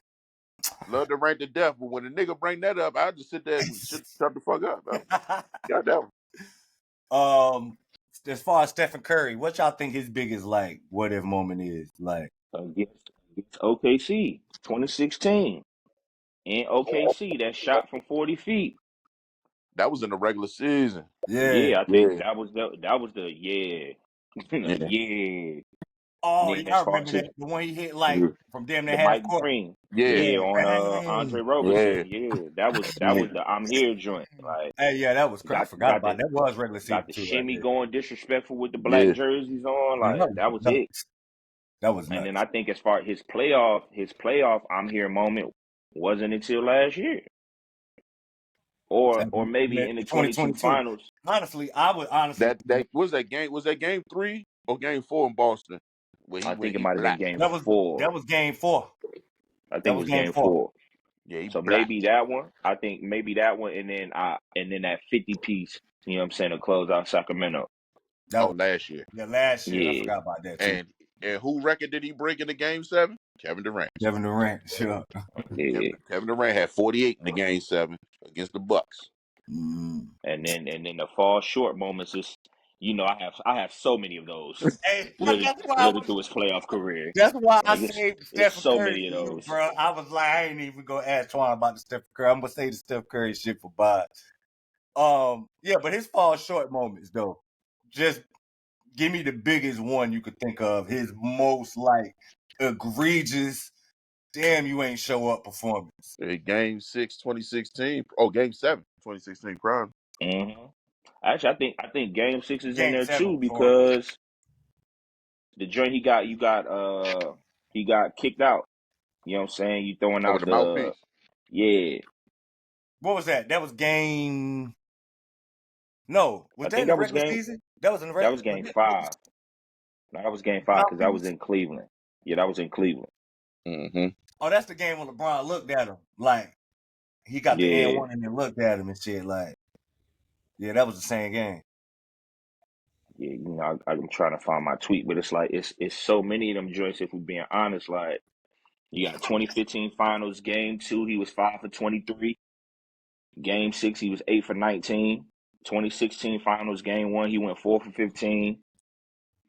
Love Durant to death, but when a nigga bring that up, I just sit there and shut the fuck up. Got that one. As far as Stephen Curry, what y'all think his biggest what if moment is? Against OKC, 2016. In OKC, that shot from 40 feet. That was in the regular season. Yeah. Yeah, I think that was the yeah. Yeah. Yeah. Oh, Then yeah, as I far remember as that. The one he hit Yeah. from damn near the half Mike court. Green, Yeah. yeah, Yeah, on Andre bang. Yeah. Roberson, yeah, that was the I'm here joint. Like Hey, yeah, that was crazy. I forgot got about the that. That was regular season got the 2 right shimmy there. going disrespectful with the black Yeah. jerseys on. Yeah, Like that was nuts. it. That was And then nuts. I think as far as his playoff I'm here moment wasn't until last year. Or maybe in the 22 2022. finals. Honestly, I would honestly That was that game. Was that game 3 or game 4 in Boston? Where I think it he might have been black. game that was 4. game 4. I That think it was was game game 4. 4. Yeah, he So black. maybe that one. I think maybe that one, and then that 50 piece. You know what I'm saying, to close out Sacramento. That Oh, was last year. last year. I Yeah, forgot about that too. And who record did he break in the game 7? Kevin Durant. Kevin Durant, sure. yeah. Kevin Durant had 48 in the game 7 against the Bucks. Mm. And then the fall short moments is, I have so many of those. Hey, Literally, literally through his playoff carear. that's why I Like saved it's Stephen so Curry many of for you, those. bro. I was like, I ain't even gonna ask Twan about the Stephen Curry. I'm gonna say the Steph Curry shit for Bob. Yeah, but his fall short moments though. Just give me the biggest one you could think of. His most egregious, damn you ain't show up performance. Game 6, 2016. Oh, game 7, 2016 Prime. Mm-hmm. Actually, I think Game 6 is in Game there 7 too was horrible. because the joint he got kicked out. You know what I'm saying? You throwing Over out the mouthpiece. yeah. What was that? That was game. No, was I that in think the regular season? That was in the that regular. was game 5. No, that was game 5 because that was in Cleveland. Yeah, that was in Cleveland. Mm-hmm. Oh, that's the game when LeBron looked at him like he got the Yeah. N1 and then looked at him and shit. Yeah, that was the same game. Yeah, I'm trying to find my tweet, but it's like it's so many of them joints. If we're being honest, like you got 2015 Finals Game 2, he was 5 for 23. Game 6, he was 8 for 19. 2016 Finals Game 1, he went 4 for 15.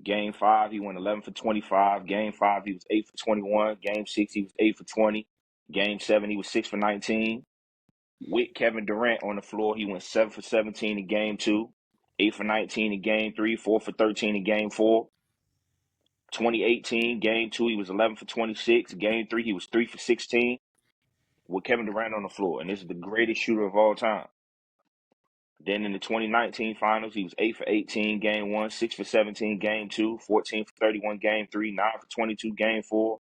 Game 5, he went 11 for 25. Game 5, he was 8 for 21. Game 6, he was 8 for 20. Game 7, he was 6 for 19. With Kevin Durant on the floor, he went 7 for 17 in Game 2, 8 for 19 in Game 3, 4 for 13 in Game 4. 2018, Game 2, he was 11 for 26. Game 3, he was 3 for 16 with Kevin Durant on the floor. And this is the greatest shooter of all time. Then in the 2019 Finals, he was 8 for 18, Game 1, 6 for 17, Game 2, 14 for 31, Game 3, 9 for 22, Game 4,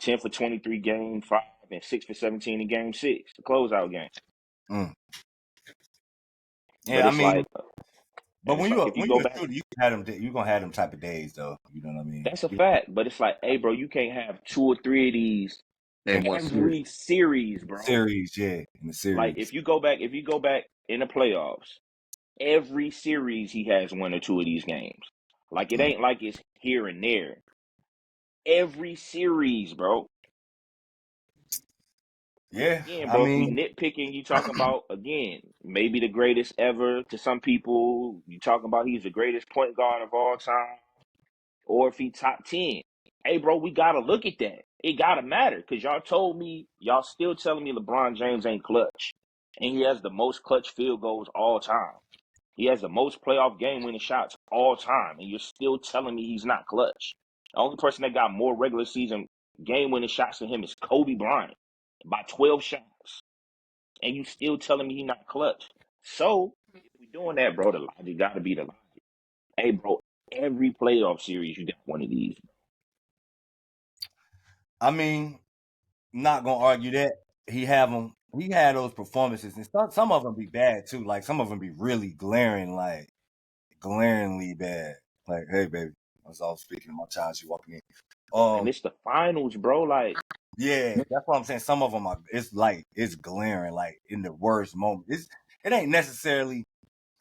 10 for 23, Game 5, and 6 for 17 in Game 6, the closeout game. Mm. But Yeah, I mean, but it's like if you when go you're a back, shooter, you gonna have them type of days though. You know what I mean? that's a fact. But it's like, hey, bro, you can't have 2 or 3 of these In one series. every series, bro. Series, yeah, in the Like series. if you go back in the playoffs, every series he has 1 or 2 of these games. Like it Mm. ain't like it's here and there. Every series, bro. Yeah, Again, I bro, if we mean, nitpicking, you talking about again, maybe the greatest ever to some people. You talking about he's the greatest point guard of all time, or if he top 10. Hey, bro, we gotta look at that. It gotta matter because y'all told me, y'all still telling me LeBron James ain't clutch, and he has the most clutch field goals all time. He has the most playoff game winning shots all time, and you're still telling me he's not clutch. The only person that got more regular season game winning shots than him is Kobe Bryant by 12 shots, and you still telling me he's not clutch. So if we doing that, bro, the logic got to be the logic. Hey, bro, every playoff series you got one of these. I mean, not gonna argue that he have them. He had those performances, and some of them be bad too. Like some of them be really glaringly bad. Like, hey, baby, I was all speaking to my child. She walking in. And Um, it's the finals, bro. Like, yeah, that's what I'm saying. Some of them are. It's glaring, like in the worst moment. It ain't necessarily.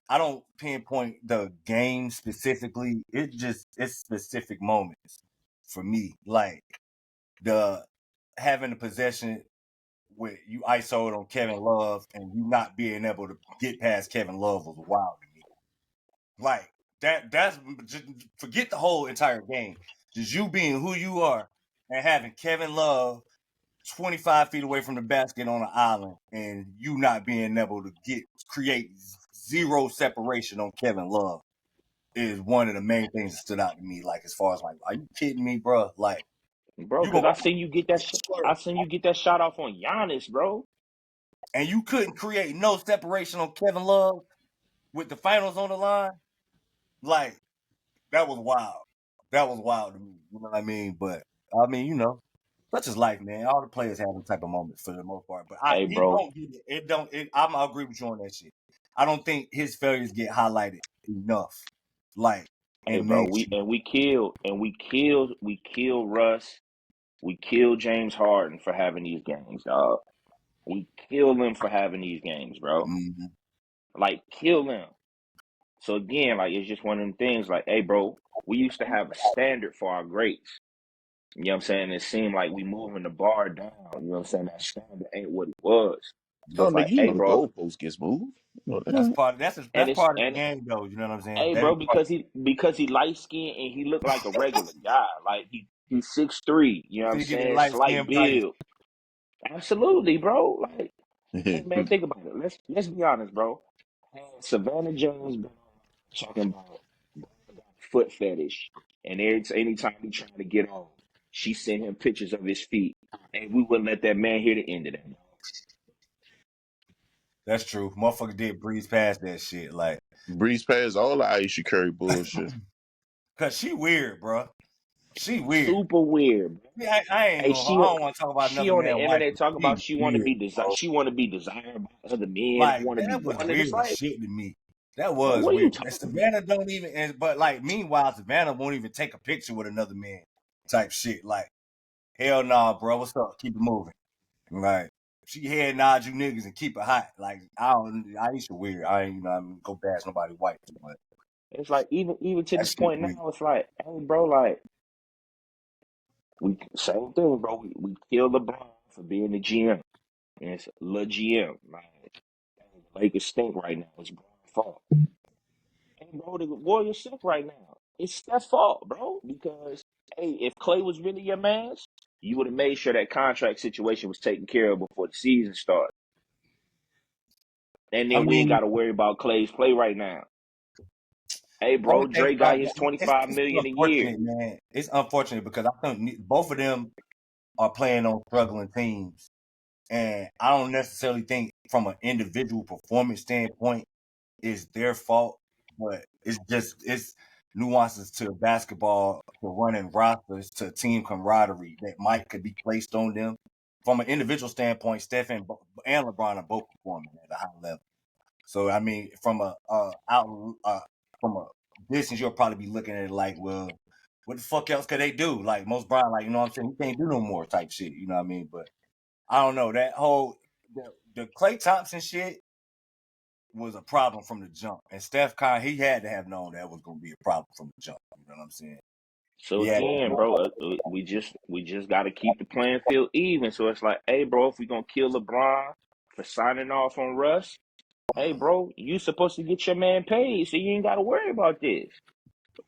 I don't pinpoint the game specifically. It's specific moments for me. Like the having the possession with you ISO'd on Kevin Love and you not being able to get past Kevin Love was wild to me. Like that's just forget the whole entire game. Just you being who you are and having Kevin Love 25 feet away from the basket on an island and you not being able to create zero separation on Kevin Love is one of the main things that stood out to me. Like as far as like, are you kidding me, bro? Like bro, you because gonna I seen you get that. I seen you get that shot off on Giannis, bro. and you couldn't create no separation on Kevin Love with the finals on the line. Like that was wild. That was wild to me. You know what I mean? But I mean, such is life, man. All the players have them type of moments for the most part. But Hey, he bro. don't get it. It don't. I'm agree with you on that shit. I don't think his failures get highlighted enough. Like Hey, in bro. We killed Russ. We killed James Harden for having these games, dog. We kill them for having these games, bro. Mhm. Like, kill them. So again, like it's just one of them things. Like, hey, bro, we used to have a standard for our greats. You know what I'm saying? It seemed like we moving the bar down. You know what I'm saying? That standard ain't what it was. So Oh, it's nigga, like, you hey, know the bro, goalpost gets moved. You know That's that. part. and That's it's part of the and game, though. You know what I'm saying? hey, That is bro, part. because he light skinned and he looked like a regular guy. Like he's 6'3", you know what I'm Figure that saying? light Slight skin tight. build. Absolutely, bro. Like, hey man, think about it. Let's be honest, bro. Had Savannah Jones been talking about foot fetish, and anytime he trying to get on, she sent him pictures of his feet, and we wouldn't let that man hear the end of that. That's true. Motherfucker did breeze past that shit. Like, Breeze past all the Aisha Curry bullshit. cause she weird, bro. She weird. Super weird, bro. Yeah, I ain't Hey, gonna. I don't want to talk about she another on the man's wife. internet But talking she about she want to weird, be bro. she want to be desired by other men. I Like want to be that was one, and weird it's as like, shit to me. That man, was what are you weird. And talking about? Savannah don't even. But like, meanwhile, Savannah won't even take a picture with another man. Type shit. Like, hell nah, bro. What's up? Keep it moving. Like, she head nod you niggas and keep it hot. Like, I used to weird. I ain't, I mean, go past nobody white, but It's like even to that this shit point weird. now, it's like, hey, bro, like we same thing, bro. We killed LeBron for being the GM, and it's Le GM. Like, dang, the Lakers stink right now. It's Bron's fault. And bro, the Warriors suck right now. It's Steph's fault, bro. Because hey, if Clay was really your man, you would have made sure that contract situation was taken care of before the season started. And I then we ain't got mean, to worry about Clay's play right now. Hey, only bro, thing Dre got about his that, it's 25 million a year. unfortunate, man. It's unfortunate because I think both of them are playing on struggling teams. And I don't necessarily think from an individual performance standpoint it's their fault, but it's nuances to basketball, to running rosters, to team camaraderie that could be placed on them. From an individual standpoint, Steph and LeBron are both performing at a high level. So I mean, from a from a distance, you'll probably be looking at it like, well, what the fuck else could they do? Like most Brian, like you know what I'm saying, he can't do no more type shit. You know what I mean? But I don't know that whole the Klay Thompson shit was a problem from the jump, and Steph Curry he had to have known that was going to be a problem from the jump. You know what I'm saying? So Yeah, again, bro, we just got to keep the playing field even. So it's like, hey, bro, if we gonna kill LeBron for signing off on Russ, hey, bro, you supposed to get your man paid, so you ain't got to worry about this.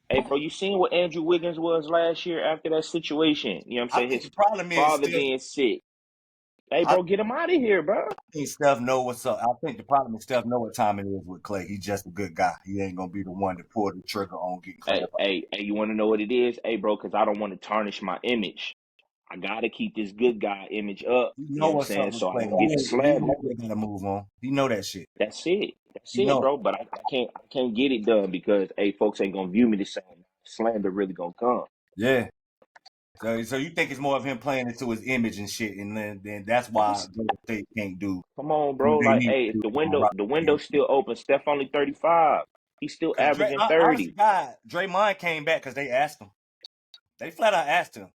Hey, bro, you seen what Andrew Wiggins was last year after that situation? You know what I'm I saying? think His the problem is father Steph. being sick. Hey, I bro, get him out of here, bro. think Steph know what's up. I think the problem is Steph know what time it is with Clay. He's just a good guy. He ain't gonna be the one to pull the trigger on getting Clay up. Hey, you want to know what it is? Hey, bro, because I don't want to tarnish my image. I got to keep this good guy image up. He You know know what I'm what's up saying? with So I Clay. don't get the He slander. know they gotta move on. He know that shit. That's it. That's He it, know. bro. But I can't get it done because hey, folks ain't gonna view me the same. Slander really gonna come. Yeah. So you think it's more of him playing into his image and shit, and then that's why Golden State can't do Come on, what bro. they Like, need hey, to if do. the window's still open. Steph only 35. He's still Because averaging honest to 30. God, Draymond came back because they asked him. They flat out asked him,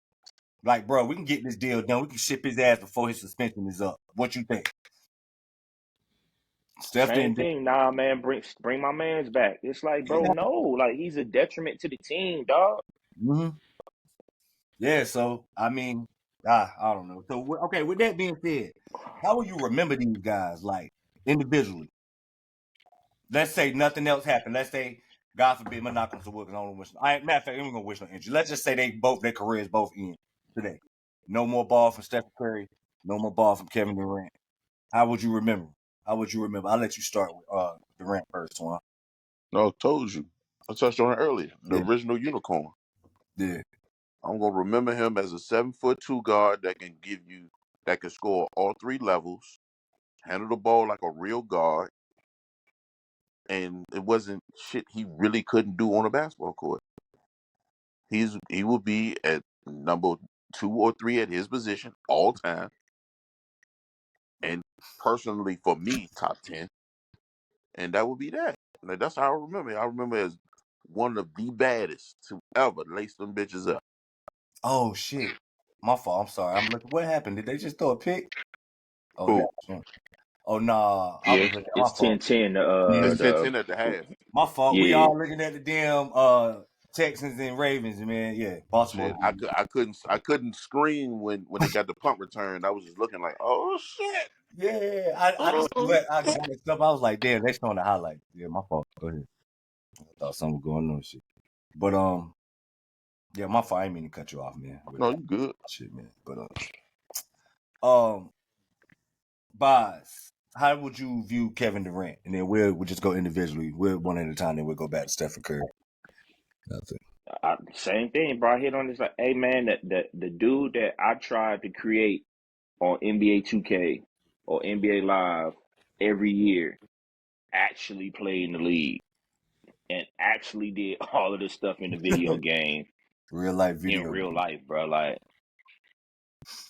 like, bro, we can get this deal done. We can ship his ass before his suspension is up. What you think? Steph Same didn't. thing. Nah, man, bring my man's back. It's like, bro, no, like he's a detriment to the team, dog. Mm-hmm. Yeah. So I mean, I don't know. So okay. With that being said, how will you remember these guys like individually? Let's say nothing else happened. Let's say, God forbid, my knock on some wood because I don't wish. Matter of fact, I'm gonna wish no injury. Let's just say their careers both end today. No more ball from Steph Curry. No more ball from Kevin Durant. How would you remember? How would you remember? I'll let you start with Durant first, one. No, told you. I touched on it earlier. The Yeah, original unicorn. yeah. I'm gonna remember him as a 7'2" guard that can score all three levels, handle the ball like a real guard, and it wasn't shit he really couldn't do on a basketball court. He will be at number 2 or 3 at his position all time, and personally for me, top 10, and that would be that. Like, that's how I remember. I remember as one of the baddest to ever lace them bitches up. Oh shit, my fault. I'm sorry. I'm looking. What happened? Did they just throw a pick? Oh, Who? that. Oh nah, I Yeah, was looking. My it's fault. 10-10. Yeah, It's 10-10 at the half. my fault. We Yeah. all looking at the damn Texans and Ravens, man. Yeah, Baltimore. Shit, I couldn't scream when they got the punt return. I was just looking like, oh shit. Yeah, I just Oh, I got stuff. I was like, damn, they showing the highlights. Yeah, my fault. Go ahead. I thought something was going on, shit. But yeah, my fault. I didn't mean to cut you off, man. With no, you good. shit, man. But Boz, how would you view Kevin Durant? And then we'll just go individually. We'll one at a time. Then we'll go back to Stephen Curry. That's it. Same thing, bro. I hit on this like, hey man, the dude that I tried to create on NBA 2K or NBA Live every year actually played in the league and actually did all of this stuff in the video game Real life in video. real life, bro. Like,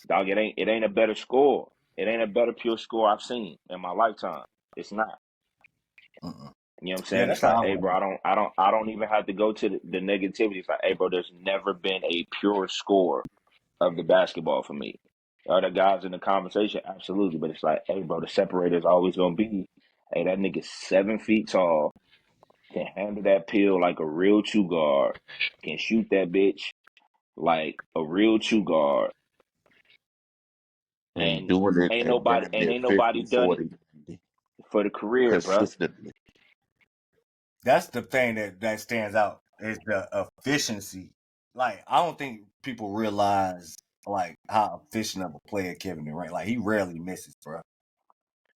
dog, it ain't a better score. It ain't a better pure score I've seen in my lifetime. It's not. Mm-mm. You know what I'm Yeah, saying? that's It's like, how I hey, want bro, it. I don't even have to go to the negativity. It's like, hey, bro, there's never been a pure score of the basketball for me. Other guys in the conversation, absolutely, but it's like, hey, bro, the separator is always gonna be, hey, that nigga's 7 feet tall, can handle that pill like a real two guard, can shoot that bitch like a real two guard, And and doing it ain't at nobody damn and near ain't nobody 50, done it 40 for the career, bro. consistently. That's the thing that stands out is the efficiency. Like I don't think people realize like how efficient of a player Kevin Durant. Like he rarely misses, bro.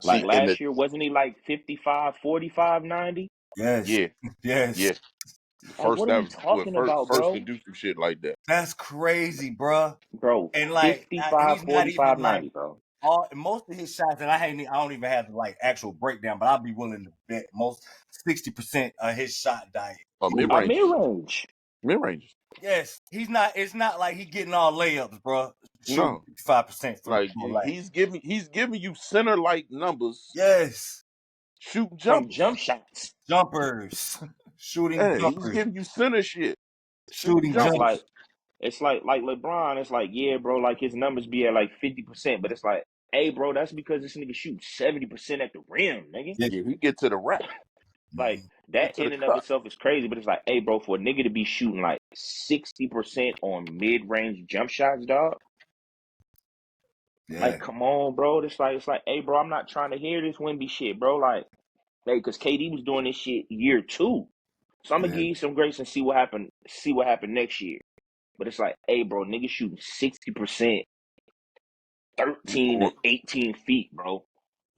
Like See, and last year, wasn't he like 55, 45, 90? Yes, yeah, yes. yeah, Like, first what are we ever, well, talking about, first to bro? do some shit like that. That's crazy, bro. Bro, And like he's 55, not even 45, like 90, bro. all most of his shots, and I don't even have the like actual breakdown, but I'll be willing to bet most 60% of his shot diet. Mid A mid ranges, range. mid ranges. Yes, he's not. It's not like he getting all layups, bro. Shooting No, 55% from the like floor. Like he's giving you center like numbers yes, shooting from jumpers. jump shots. Jumpers, shooting Hey, he was jumpers, giving you center shit, shooting shooting And it's jumpers. jumpers. like like LeBron. It's like, yeah, bro. Like his numbers be at like 50%, but it's like, hey, bro, that's because this nigga shooting 70% at the rim, nigga. Yeah. Yeah, he get to the rack, Like get that to the in and of cup. itself is crazy. But it's like, hey, bro, for a nigga to be shooting like 60% on mid range jump shots, dog. Yeah. Like, come on, bro. It's like, hey, bro, I'm not trying to hear this Wemby shit, bro. Like, hey, because KD was doing this shit year 2. So I'm gonna Yeah. give you some grace and see what happened. See what happened next year. But it's like, hey, bro, nigga shooting 60%, 13 to Or 18 feet, bro.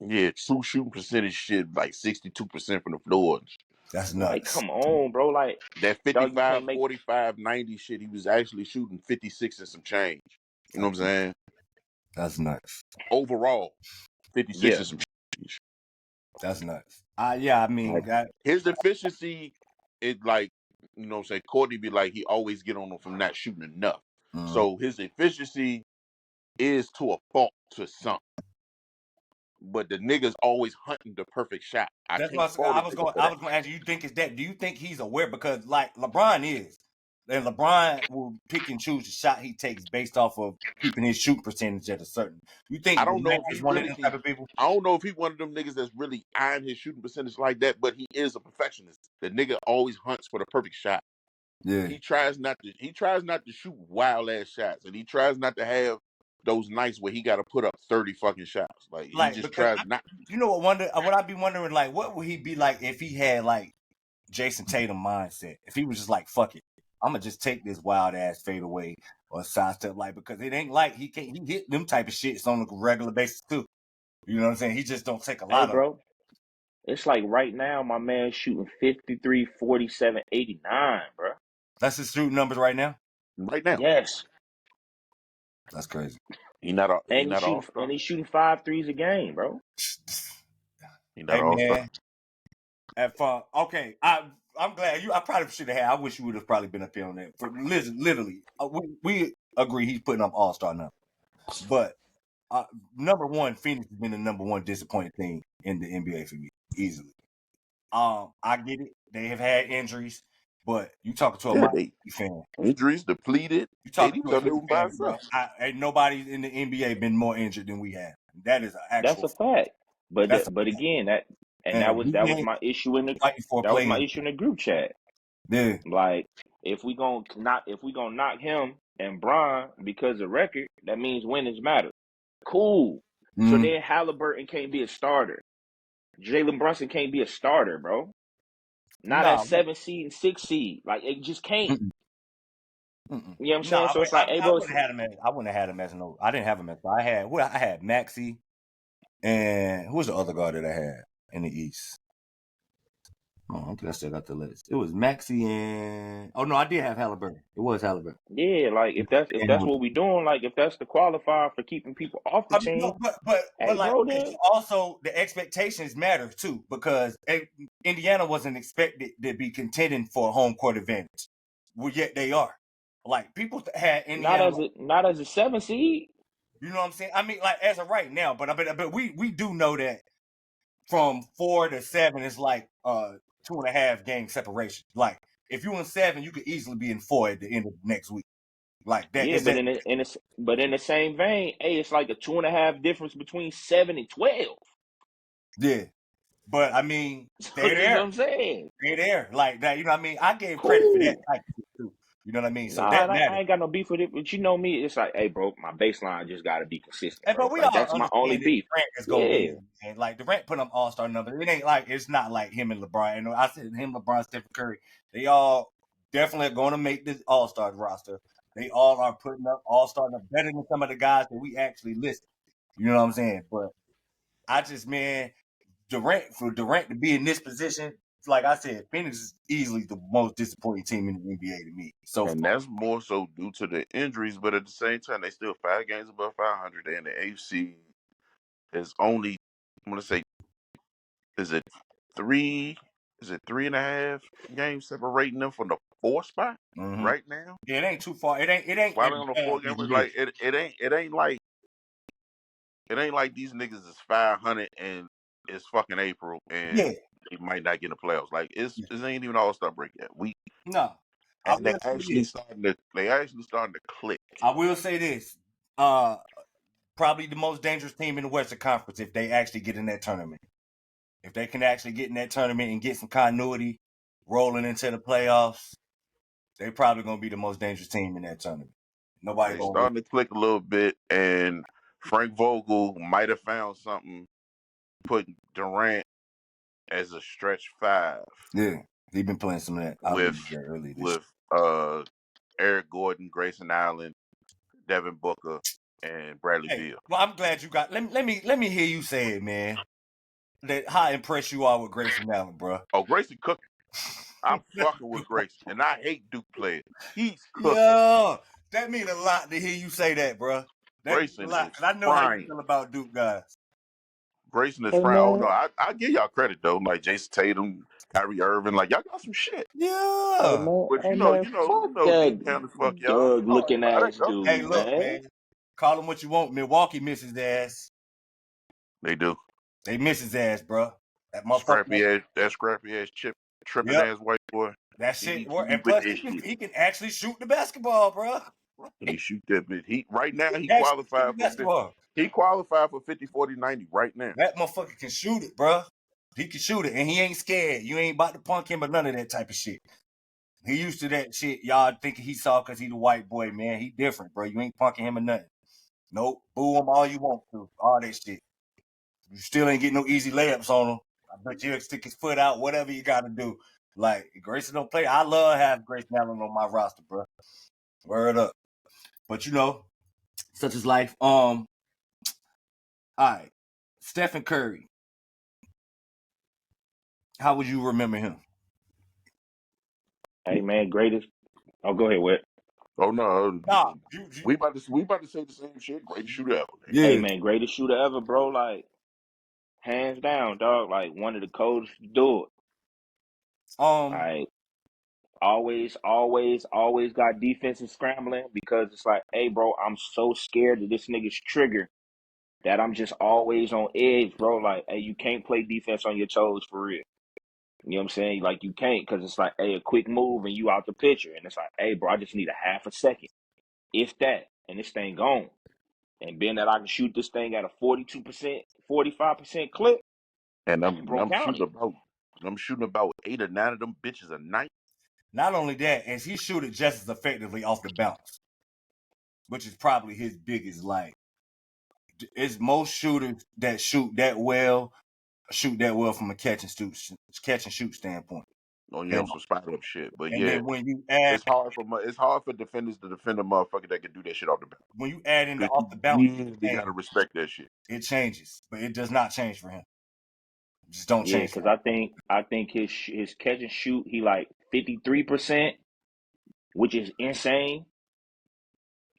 yeah, true shooting percentage shit like 62% from the floor. That's Like, nuts. come on, bro. Like, That dog, you 55, can't make. 45, 90 shit, he was actually shooting 56 and some change. You know what I'm saying? That's nuts. Overall, 56 Yeah, and some change. That's nuts. Yeah, I mean, Like his efficiency, it like, you know what I'm saying, Courtney be like, he always get on him from not shooting enough. So his efficiency is to a fault to some. But the niggas always hunting the perfect shot. I that's can't what fault I a was nigga going. for I that. was going to ask you. You think it's that? Do you think he's aware? Because like LeBron is, and LeBron will pick and choose the shot he takes based off of keeping his shoot percentage at a certain. You I think don't know Durant if he is one of really them can. type of people? I don't know if he one of them niggas that's really eyeing his shooting percentage like that, but he is a perfectionist. The nigga always hunts for the perfect shot. Yeah. He tries not to shoot wild ass shots, and he tries not to have those nights where he got to put up 30 fucking shots. Like he Like just because tries not. you know what I'd be wondering, like what would he be like if he had like Jason Tatum mindset? If he was just like, fuck it, I'm gonna just take this wild ass fade away or side step, like, because it ain't like he hit them type of shits on a regular basis too. You know what I'm saying? He just don't take a hey, lot of. bro. It's like right now, my man shooting 53, 47, 89, bro. That's his shooting numbers right now. Right now, Yes, That's crazy. he not all and star. he's shooting 5 threes a game, bro. He not Hey all star. man, have fun. Okay, I'm glad you. I probably should have had. I wish you would have probably been up here on that. For literally, we agree he's putting up all star numbers, but number one, Phoenix has been the number one disappointing thing in the NBA for me, easily. I get it. They have had injuries, but you talking to a Yeah, Miami they fan. injuries depleted. You talking KD to a thought they Heat were by fan, bro. himself. Ain't nobody in the NBA been more injured than we have. That is an That's actual. a fact. That's a But fact. again, And we that was ain't my issue in the fighting for a that was my play-in. issue in the group chat. Yeah. Like, if we gonna knock him and Bron because of record, that means winnings matter. Cool. So Mm-hmm. then Halliburton can't be a starter. Jalen Brunson can't be a starter, bro. Not at No. 7 seed and 6 seed. Like, it just can't. Mm-mm. Mm-mm. You know what I'm No, saying? So it's like, hey, I bro, wouldn't have had him as. I wouldn't have had him as no. I didn't have him as. I had Maxey and who was the other guard that I had in the East? Oh, I think I still got the list. It was Maxey and no, I did have Halliburton. It was Halliburton. yeah, like if And it that's was, what we doing, like if that's the qualifier for keeping people off the I mean, team, no, but hey, like, bro, okay, then so also the expectations matter too, because Indiana wasn't expected to be contending for a home court advantage, well, yet they are. Like people had Indiana, not as a 7 seed. you know what I'm saying? I mean, like as of right now, but we do know that from 4 to 7 is like 2.5 game separation. Like if you in 7, you could easily be in 4 at the end of next week. Like that Yeah, is that. but in the same vein, hey, it's like a 2.5 difference between 7 and 12. Yeah, but I mean, So they're you know what there. I'm saying? They're there like that. You know what I mean? I gave credit for that Cool. type of shit too. You know what I mean? So Nah, that and I matters. ain't got no beef with it, but you know me, it's like, hey, bro, my baseline just got to be consistent, But bro. we Like all that's my only understand that beef. Durant is gonna Yeah, be, and like Durant put up all-star numbers. It ain't like it's not like him and LeBron. And I said him, LeBron, Steph Curry, they all definitely are gonna make this all-star roster. They all are putting up all-star numbers better than some of the guys that we actually listed. You know what I'm saying? But I just, man, Durant to be in this position, like I said, Phoenix is easily the most disappointing team in the NBA to me so And far. that's more so due to the injuries, but at the same time, they still 5 games above 500. And the AFC is only, I'm gonna say, is it three? Is it 3.5 games separating them from the 4th spot Mm-hmm. right now? Yeah, it ain't too far. It ain't Why as they on the bad 4 game? as it is. Like it ain't like these niggas is 500 and it's fucking April and Yeah, they might not get in the playoffs. Like it ain't even All-Star break yet. no. I And will say this. they actually starting to click. I will say this. Probably the most dangerous team in the Western Conference if they actually get in that tournament. If they can actually get in that tournament and get some continuity rolling into the playoffs, they probably gonna be the most dangerous team in that tournament. Nobody They gonna win. starting to click a little bit, and Frank Vogel might have found something putting Durant as a stretch five Yeah, he been playing some of that. I with believe that early this year. with Eric Gordon, Grayson Allen, Devin Booker, and Bradley Hey, Beal. well, I'm glad you got. Let me hear you say it, man. That how impressed you are with Grayson Allen, bro. Oh, Grayson cooking. I'm fucking with Grayson, and I hate Duke players. He's cooking. Yeah, that mean a lot to hear you say that, bro. That mean a Grayson lot. is 'Cause I know how you frying. feel about Duke guys. Grayson is Hey frying. Oh no, man, I give y'all credit though. Like Jason Tatum, Kyrie Irving, like y'all got some shit. Yeah. But hey man, fuck Duke that down the fuck y'all. Doug Oh, looking there ass you go. Hey, dude, look, man. man. Call him what you want. Milwaukee misses his ass. They do. They miss his ass, bro. That motherfucker. That scrappy ass chip tripping Yep. ass white boy. That He shit be work. And with plus, this shit. he can actually shoot the basketball, bro. He shoot that bitch. He right now he Actually shoot the qualified for 50. basketball. He qualified for 50, 40, 90 right now. That motherfucker can shoot it, bro. He can shoot it, and he ain't scared. You ain't about to punk him or none of that type of shit. He used to that shit. Y'all thinking he saw because he the white boy, man. He different, bro. You ain't punking him or nothing. Nope. Boo him all you want to. All that shit. You still ain't getting no easy layups on him. I bet you'll stick his foot out, whatever you got to do. Like, Grayson don't play. I love having Grayson Allen on my roster, bro. Word up. But, such is life. All right. Stephen Curry. How would you remember him? Hey man, greatest. Oh, go ahead, Wet. Oh no, Nah. we about to say the same shit. Great shooter ever. Hey Yeah. man, greatest shooter ever, bro. Like hands down, dog. Like one of the coldest to do it. Um, Like always got defensive scrambling because it's like, hey, bro, I'm so scared of this nigga's trigger that I'm just always on edge, bro. Like, hey, you can't play defense on your toes for real. You know what I'm saying? Like, you can't because it's like, hey, a quick move and you out the picture. And it's like, hey, bro, I just need a half a second, if that, and this thing gone. And being that I can shoot this thing at a 42%, 45% clip, And man, bro, count it. I'm shooting about 8 or 9 of them bitches a night. not only that, as he shoot it just as effectively off the bounce, which is probably his biggest, like, it's most shooters that shoot that well from a catch and shoot standpoint. On And, some spot up shit. But and yeah, then when you add it's hard for defenders to defend a motherfucker that can do that shit off the bounce. in the Because off you the bounce really game, gotta respect that shit. it changes, but it does not change for him. It just don't Yeah, change because for him. I think his catch and shoot, he like 53%, which is insane.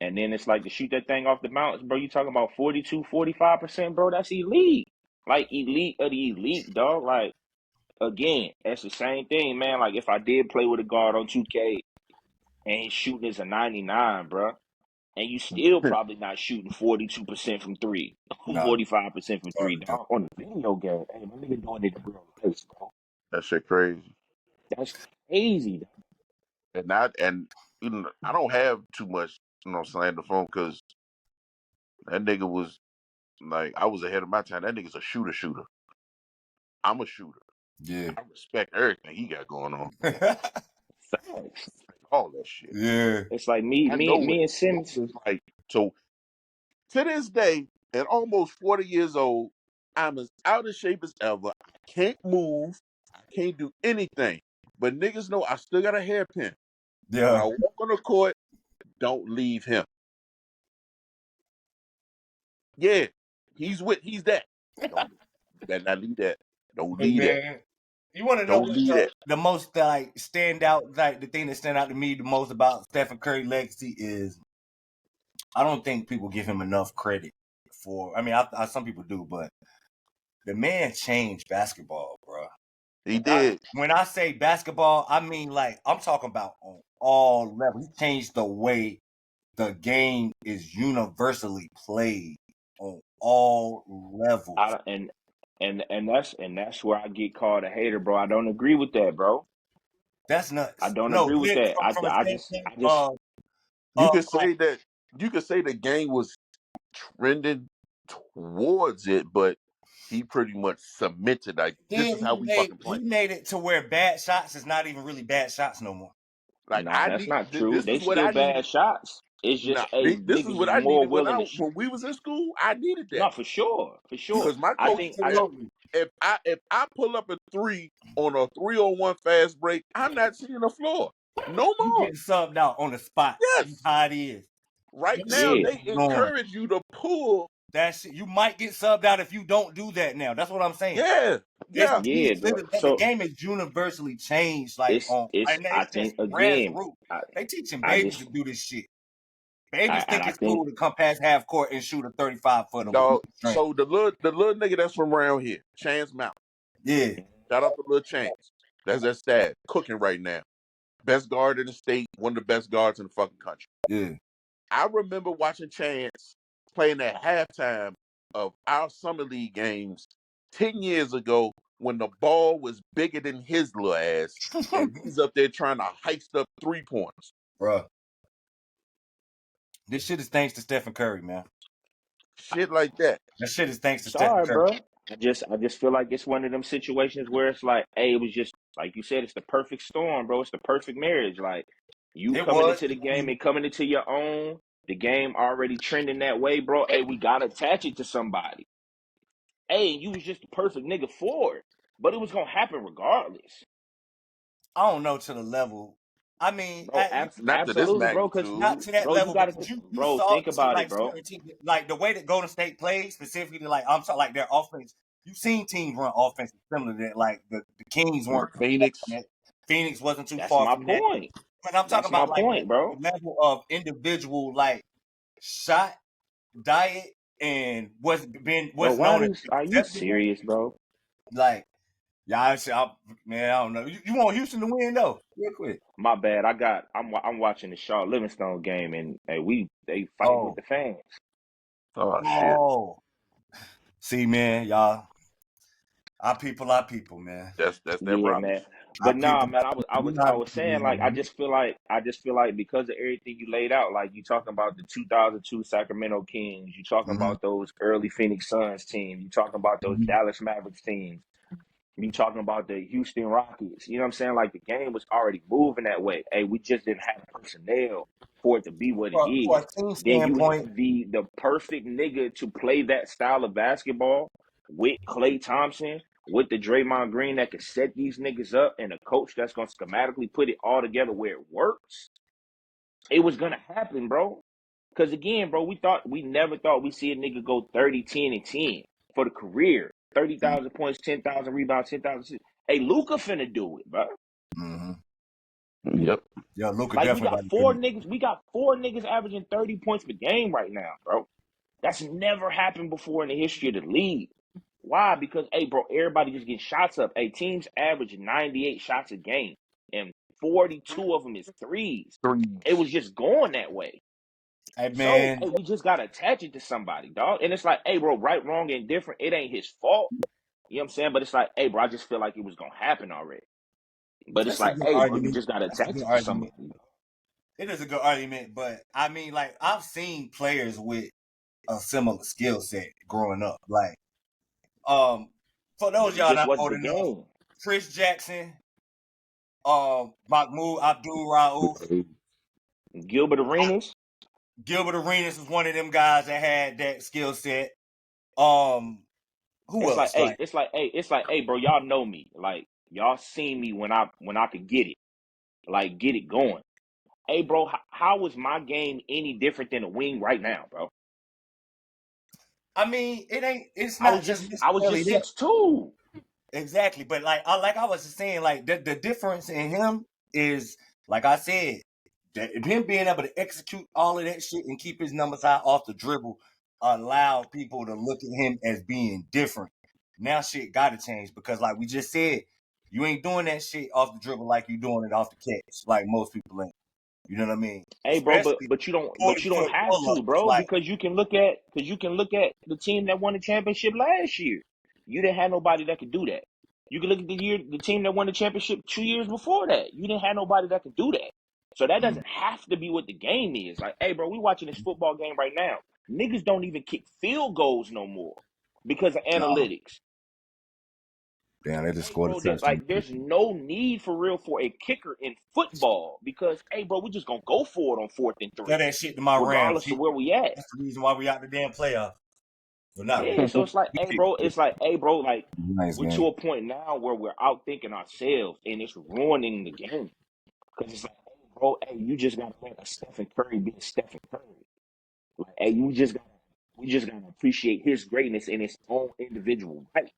And then it's like to shoot that thing off the bounce, bro. You talking about 42, 45%, bro? That's elite. Like elite of the elite, dog. Like again, that's the same thing, man. Like if I did play with a guard on 2K and his shooting is a 99, bro, and you still probably not shooting 42% from three, No, 45% from three, probably do. dog. On the video game, hey, my nigga doing it in real life, bro. That shit crazy. That's crazy. And I don't have too much, saying the phone because that nigga was like I was ahead of my time. That nigga's a shooter. I'm a shooter. Yeah. I respect everything he got going on. Facts. All that shit. Yeah. It's like me, I me, know it. me and I know Simmons. it's like so to this day, at almost 40 years old, I'm as out of shape as ever. I can't move. I can't do anything. But niggas know I still got a hairpin. When I Yeah. walk on the court, don't leave him. Yeah, he's that. Don't better not leave that. Don't Hey leave that. man, you want to know Don't what leave that. the most like stand out, like the thing that stand out to me the most about Stephen Curry legacy is I don't think people give him enough credit for. I mean, some people do, but the man changed basketball, bro. He did. When I say basketball, I mean like I'm talking about on all levels. He changed the way the game is universally played on all levels. And that's where I get called a hater, bro. I don't agree with that, bro. That's I nuts. don't No, agree with that. from a I just standpoint, I just You could like say that the game was trending towards it, but he pretty much cemented like this then is how we fucking he play. made it to where bad shots is not even really bad shots no more. Like nah, I that's need not true. this They is what still I needed. bad shots. It's just Nah, this is niggas what is I more needed willing to when we was in school. I needed that no, for sure. For sure. because my I coach think I said Absolutely. if I pull up a three on a 3-on-1 fast break, I'm not seeing the floor no You more. getting subbed out on the spot. That's Yes, how it is. right That shit now yeah. is they norm. encourage you to pull. That shit, you might get subbed out if you don't do that now. That's what I'm saying. Yeah, yeah. Yeah, The so game is universally changed. Like it's and I it's just think again, grassroots. I They teaching I babies to just do this shit. Babies and think I it's think cool to come past half court and shoot a 35 footer with no Dog. strength. So the little nigga that's from around here, Chance Mount. Yeah, Shout out to little Chance. That's that stat cooking right now. Best guard in the state, one of the best guards in the fucking country. yeah. I remember watching Chance playing at halftime of our summer league games 10 years ago when the ball was bigger than his little ass, and he's up there trying to heist up 3 points. Bruh. This shit is thanks to Stephen Curry, man. Shit like that. That shit is thanks to Stephen sorry, Curry. bro. I just feel like it's one of them situations where it's like, hey, it was just like you said, it's the perfect storm, bro. It's the perfect marriage. Like you It coming was. into the game and coming into your own, the game already trending that way, bro. Hey, we gotta attach it to somebody. Hey, you was just the perfect nigga for it. But it was gonna happen regardless. I don't know to the level. I mean, Bro, Not to this absolutely, bro. Cause not magnitude. to that bro, you level gotta because you bro, saw think about it, like bro. certain teams, like the way that Golden State plays specifically. Like I'm talking like their offense. You've seen teams run offense similar to that. Like the Kings weren't too far Phoenix. from that. Phoenix wasn't too That's far my from that. point. But I'm talking That's my about like point, bro. the level of individual like shot diet and Bro, what's known as are you acceptable. serious, bro? Like yeah, man, I don't know. You want Houston to win though, real quick. My bad. I'm watching the Shaw Livingstone game and they fighting with Oh, the fans. Oh shit. oh. See, man, y'all. Our people, man. That's that Yeah, Rockets. man. Our But nah, people. man, You know how I to was do saying it, like man. I just feel like because of everything you laid out, like you talking about the 2002 Sacramento Kings, you talking Mm-hmm. about those early Phoenix Suns teams, you talking about those Mm-hmm. Dallas Mavericks teams, you talking about the Houston Rockets. You know what I'm saying? Like the game was already moving that way. Hey, we just didn't have personnel for it to be what it For is. a team Then you standpoint, have the perfect nigga to play that style of basketball with Klay Thompson, with the Draymond Green that can set these niggas up, and a coach that's gonna schematically put it all together where it works. It was gonna happen, bro. Because again, bro, we never thought we'd see a nigga go 30, 10, and 10 for the career. 30,000 points, 10,000 rebounds, 10,000. Hey, Luka finna do it, bro. mm-hmm. Yep. Yeah, Luka Like definitely about to do it. we got four niggas averaging 30 points per game right now, bro. That's never happened before in the history of the league. Why? Because hey, bro, everybody just getting shots up. Hey, teams average 98 shots a game, and 42 of them is threes. It Threes. was just going that way. Hey So, man, hey, we just gotta attach it to somebody, dog. And it's like, hey, bro, right, wrong, and different. It ain't his fault. You know what I'm saying? But it's like, hey, bro, I just feel like it was gonna happen already. But it's that's a like, good hey, bro, you argument. just gotta That's a attach good it to argument. somebody. It is a good argument, but I mean, like I've seen players with a similar skill set growing up. Like, for those But it y'all just not wasn't old the enough, game. Chris Jackson, Mahmoud Abdul Rauf, Gilbert Arenas. Gilbert Arenas was one of them guys that had that skill set. Who It's like, else? hey, Like, hey, bro, y'all know me. Like, y'all seen me when I could get it. Like, get it going. Hey, bro, how is my game any different than a wing right now, bro? I mean, it's not just I was necessarily just that. 6'2". Exactly. But like I was just saying, like the difference in him is, like I said, that him being able to execute all of that shit and keep his numbers high off the dribble allowed people to look at him as being different. Now shit gotta change because like we just said, you ain't doing that shit off the dribble like you doing it off the catch, like most people ain't. You know what I mean? Hey, bro, Especially but you don't 40-foot have pull to, ups. bro, Like, because you can look at the team that won the championship last year. You didn't have nobody that could do that. You can look at the team that won the championship 2 years before that. You didn't have nobody that could do that. So that doesn't have to be what the game is. Like, hey, bro, we watching this football game right now. Niggas don't even kick field goals no more because of analytics. Damn, they just Hey, scored a bro, touchdown. there's no need for real for a kicker in football because, hey, bro, we just gonna go for it on 4th and 3, Tell that shit to my Rams. regardless of where we at. That's the reason why we out the damn playoff. Well, not Yeah, so it's like, hey, bro, like nice, we're man. to a point now where we're outthinking ourselves and it's ruining the game. Because it's like, hey, bro, hey, you just gotta let a Stephen Curry be a Stephen Curry. Like, hey, we just gotta appreciate his greatness in his own individual right.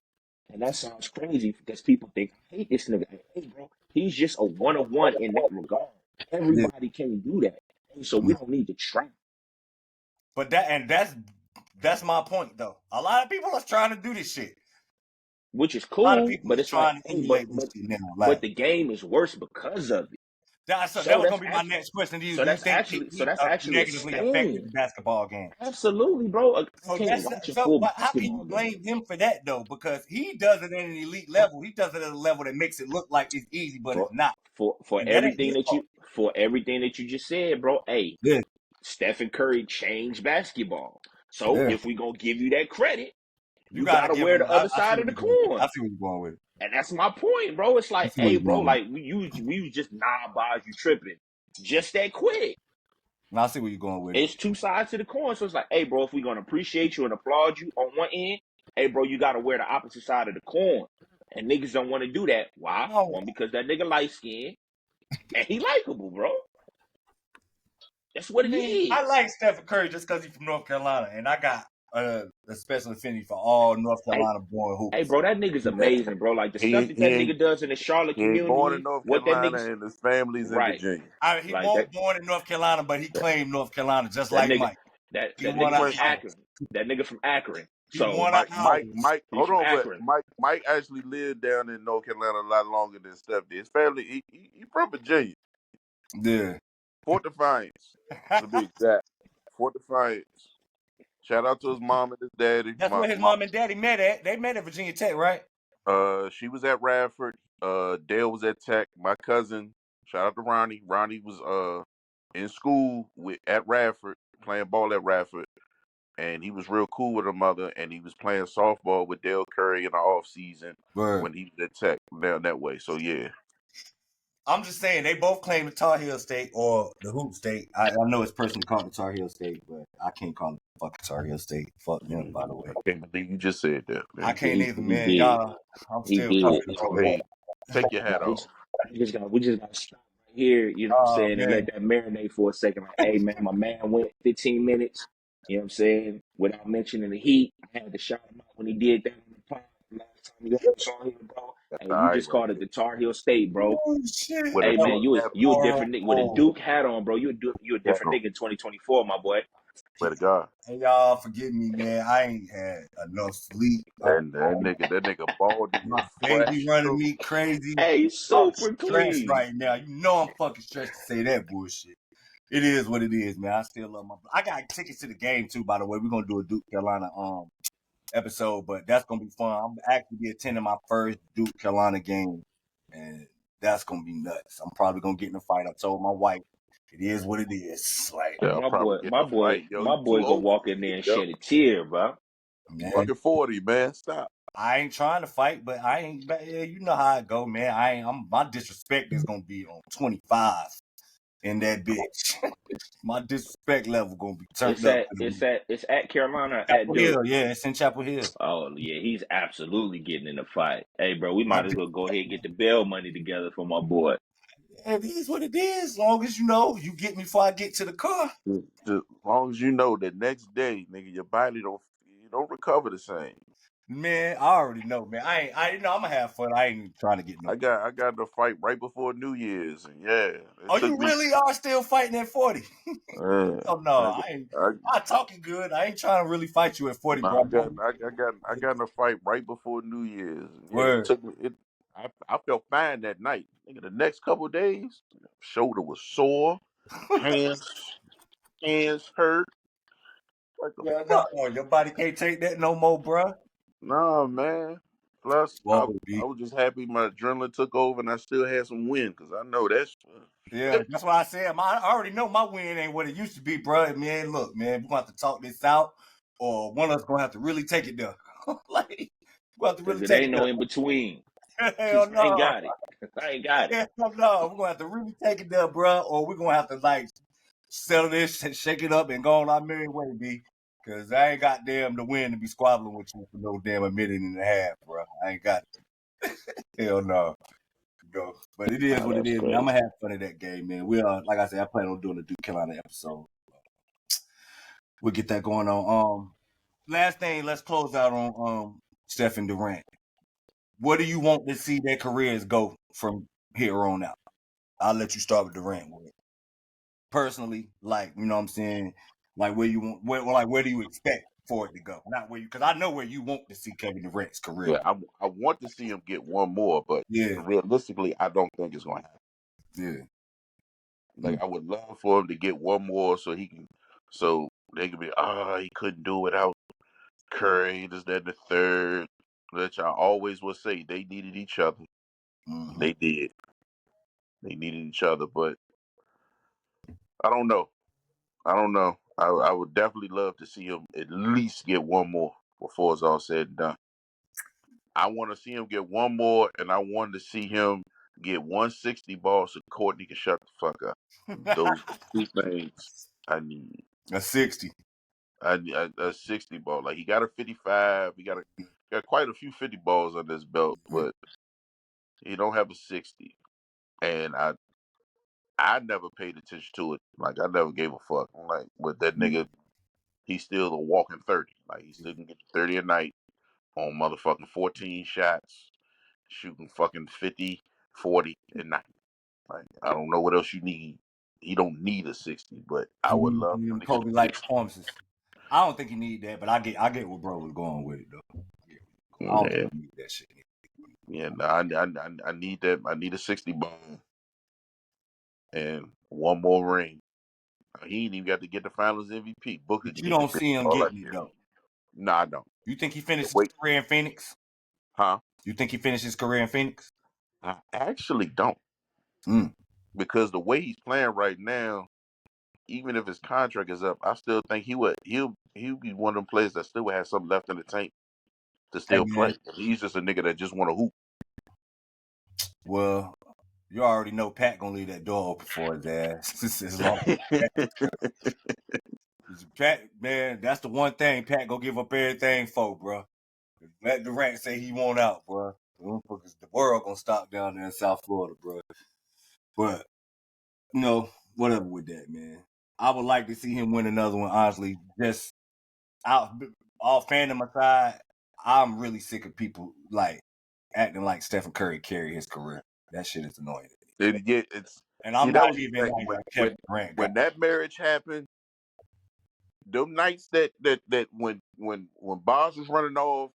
And that sounds crazy because people think I hate this nigga. Hey, bro, he's just a one-on-one in that regard. Everybody can't do that. So we don't need to try. But that's my point though. A lot of people are trying to do this shit. Which is A lot of cool, people but are it's like, trying to hey, emulate this shit now. Like, but the game is worse because of it. that was gonna be my next question to you. So Do you that's think actually a negatively affected stain. the basketball game? Absolutely, bro. I can't watch a full But how can basketball you game. blame him for that though? Because he does it at an elite level. He does it at a level that makes it look like it's easy, but it's not. For And that ain't everything his that fault. you just said, bro. Hey, Yeah. Stephen Curry changed basketball. So if we gonna give you that credit, You you gotta gotta give wear him. the other side of the coin. I see where you're going with it. And that's my point, bro. It's I like, see where hey, you're bro, going with it. like we just boss, you tripping. Just that quick. I see where you're going with it. It's two sides to the coin. So it's like, hey, bro, if we're gonna appreciate you and applaud you on one end, hey, bro, you gotta wear the opposite side of the coin. And niggas don't want to do that. Why? No. One, because that nigga light skinned and he likable, bro. That's what it is. I like Stephen Curry just because he's from North Carolina, and I got a special affinity for all North Carolina born hoopers. Hey, bro, that nigga's amazing, bro. Like the stuff that nigga does in the Charlotte He ain't born in community, North what that Carolina, nigga, and his family's in right? Virginia. He Like won't born in North Carolina, but he claimed North Carolina just that like nigga, Mike. that He nigga won from an hour. Akron. That nigga from Akron. He So won an hour. Mike, he's hold from on, but Akron. Mike actually lived down in North Carolina a lot longer than Steph did. His family, he from Virginia, Yeah. Fort Defiance, to be exact. Fort Defiance. Shout out to his mom and his daddy. That's where his mom and daddy met at. They met at Virginia Tech, right? She was at Radford. Dale was at Tech. My cousin, shout out to Ronnie. Ronnie was in school at Radford, playing ball at Radford, and he was real cool with her mother. And he was playing softball with Dale Curry in the off season when he was at Tech down that way. So yeah, I'm just saying they both claim the Tar Heel State or the Hoop State. I know it's personally called the Tar Heel State, but I can't call it fucking Tar Heel State. Fuck them, by the way. I can't believe you just said that, man. I can't either, man. did. Y'all, I'm He still did. talking. Hey, take your hat off. We just got to stop right here, you know what I'm Oh, saying, and man. let that marinate for a second. Like, hey, man, my man went 15 minutes, you know what I'm saying, without mentioning the Heat. I had to shout him out when he did that on the pod last time you got us on here, bro. That's Hey, all you right, just called it the Tar Heel State, bro. Oh, shit. With a Hey, man, Duke hat you a on. different nigga with a Duke hat on, bro. You a different nigga in 2024, my boy. Swear to God. Hey, y'all, forgive me, man. I ain't had enough sleep. And that nigga baldy My is baby fresh. running me crazy. Hey, I'm super stressed clean. right now. You know I'm fucking stressed to say that bullshit. It is what it is, man. I still love my. I got tickets to the game too. By the way, we're gonna do a Duke Carolina episode, but that's gonna be fun. I'm actually be attending my first Duke Carolina game, and that's gonna be nuts. I'm probably gonna get in a fight. I told my wife, it is what it is. Like, Yeah, I'll probably get in a fight. Yo, you too gonna old walk for in there this and shit, yo. shed a tear, bro. You fucking 40, man. Stop. I ain't trying to fight, but I ain't. Yeah, you know how it go, man. My disrespect is gonna be on 25 in that bitch. My disrespect level gonna be turned up. It's at Carolina at Chapel Duke. Hill, yeah, it's in Chapel Hill. Oh yeah, he's absolutely getting in the fight. Hey, bro, we might as well go ahead and get the bail money together for my boy. It is what it is. As long as you know, you get me before I get to the car. As long as you know the next day, nigga, your body don't recover the same. Man, I already know, man. I'm gonna have fun. I ain't trying to get no. I got in a fight right before New Year's, and yeah, Oh, you really are still fighting at 40? Oh no, I ain't. I talking good. I ain't trying to really fight you at 40, bro. I got in a fight right before New Year's. Yeah, Word. it took me. I felt fine that night. Nigga, the next couple of days, shoulder was sore, hands hurt. Like the Yeah, fuck? no, your body can't take that no more, bro. Nah, man. Plus, I Whoa, B. was just happy my adrenaline took over and I still had some win because I know that's. Yeah, that's why I said I already know my win ain't what it used to be, bro. Man, look, man, we're gonna have to talk this out, or one of us gonna have to really take it there. Like, we're gonna have to Because really it take ain't it no there. in between. Hell Cause I ain't no. got it. I ain't got it. Hell no. We're gonna have to really take it there, bro, or we're gonna have to like settle this, shake it up, and go on our merry way, B. Cause I ain't got damn the win to be squabbling with you for no damn a minute and a half, bro. I ain't got it. Hell no. Go. But it is Oh, what it that's is, man. I'm crazy. gonna have fun at that game, man. We are, like I said, I plan on doing a Duke Carolina episode. We'll get that going on. Last thing, let's close out on Steph and Durant. What do you want to see their careers go from here on out? I'll let you start with Durant. Personally, like, you know what I'm saying? Like, where you want, where do you expect for it to go? Not where you, because I know where you want to see Kevin Durant's career Yeah, go. I want to see him get one more, but Yeah, realistically, I don't think it's going to happen. yeah. Like, I would love for him to get one more so so they could be, he couldn't do it without Curry, this, that, and the third. That y'all always will say they needed each other. Mm-hmm. They did. They needed each other, but I don't know. I would definitely love to see him at least get one more before it's all said and done. I want to see him get one more, and I want to see him get 160 balls so Courtney can shut the fuck up. Those two things I need. A 60. A 60 ball. Like, he got a 55. He got quite a few 50 balls on his belt, but he don't have a 60. And I never paid attention to it. Like, I never gave a fuck. I'm like, with that nigga, he's still a walking 30. Like, he still can get 30 a night on motherfucking 14 shots, shooting fucking 50, 40 a night. Like, I don't know what else you need. He don't need a 60, but I would love him to get a Kobe like 60. performances. I don't think you need that, but I get where bro was going with it though. I don't Yeah, think you need that shit. yeah. No, I need that. I need a 60 ball and one more ring. He ain't even got to get the Finals MVP. Booker But you get the don't bitch see him all that getting it shit. though. No, I don't. You think he The finished his wait, career in Phoenix? huh? You think he finished his career in Phoenix? I actually don't, Mm. because the way he's playing right now, even if his contract is up, I still think he'll be one of them players that still would have something left in the tank to Hey still man, play. He's just a nigga that just want to hoop. well, you already know Pat gonna leave that door open for his ass. As long as Pat, man, that's the one thing Pat gonna give up everything for, bro. Let Durant say he won't out, bro. The world gonna stop down there in South Florida, bro. But whatever with that, man. I would like to see him win another one. Honestly, just out, all fandom aside, I'm really sick of people like acting like Stephen Curry carry his career. That shit is annoying. It's And see, I'm that not was the even thing like a when Kevin Durant guy. when that marriage happened. Them nights that when Boz was running off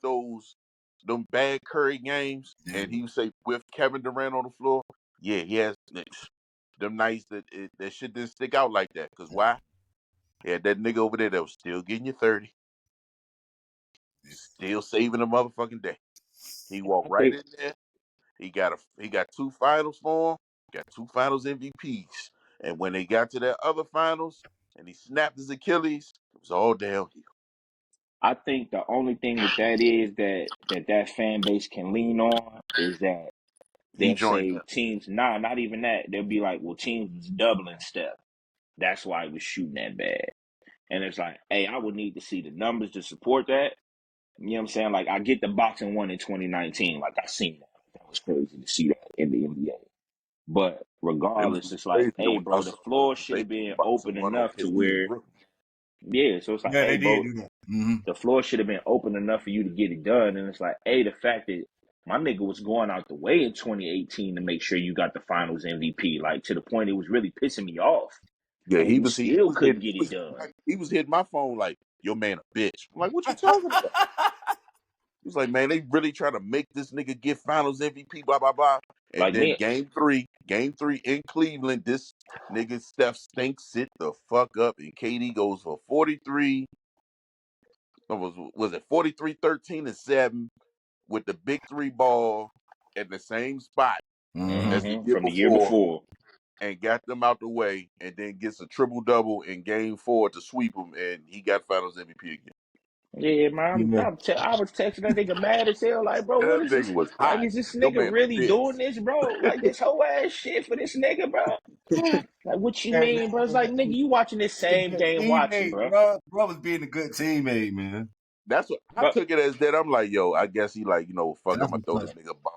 them bad Curry games, Yeah, and he would say with Kevin Durant on the floor, yeah, he has them nights that shit didn't stick out like that. Cause why? He had that nigga over there that was still getting you 30, still saving a motherfucking day. He walked I right think in there. He got two finals for him. Got two finals MVPs. And when they got to that other finals, and he snapped his Achilles, it was all downhill. I think the only thing with that is that fan base can lean on is that He they'll joined say them. teams, nah, not even that. They'll be like, well, teams was doubling Steph. That's why he was shooting that bad. And it's like, hey, I would need to see the numbers to support that. You know what I'm saying? Like, I get the boxing one in 2019. Like, I seen that. That was crazy to see that in the NBA. But It was regardless, it's like, crazy though hey, when I bro, the saw floor should they have been boxing open one on enough to KD and where, Brooklyn. yeah. So it's like, yeah, hey, they did bro, do that. Mm-hmm. the floor should have been open enough for you to get it done. And it's like, hey, the fact that my nigga was going out the way in 2018 to make sure you got the finals MVP, like to the point it was really pissing me off. Yeah, And you he still was couldn't hitting get it done. he was hitting my phone like, your man a bitch. I'm like, what you talking about? He was like, man, they really trying to make this nigga get finals MVP, blah, blah, blah. And Like then me, game three in Cleveland, this nigga Steph stinks it the fuck up, and KD goes for 43, was it 43, 13, and 7 with the big three ball at the same spot as the year From the year before before. and got them out the way, and then gets a triple double in Game 4 to sweep them, and he got Finals MVP again. Yeah, man. Yeah. I was texting that nigga mad as hell. Like, bro, what That is nigga this? was Like, hot. is this Your nigga man was really doing pissed. this, bro? Like, this whole ass shit for this nigga, bro? Like, what you Man, mean, bro? It's like, nigga, you watching this being a same good game watching, teammate, bro. bro. Bro was being a good teammate, man. That's what I Bro, took it as. That I'm like, yo, I guess he like, fuck, I'm That's gonna throw what's this up. nigga a bone.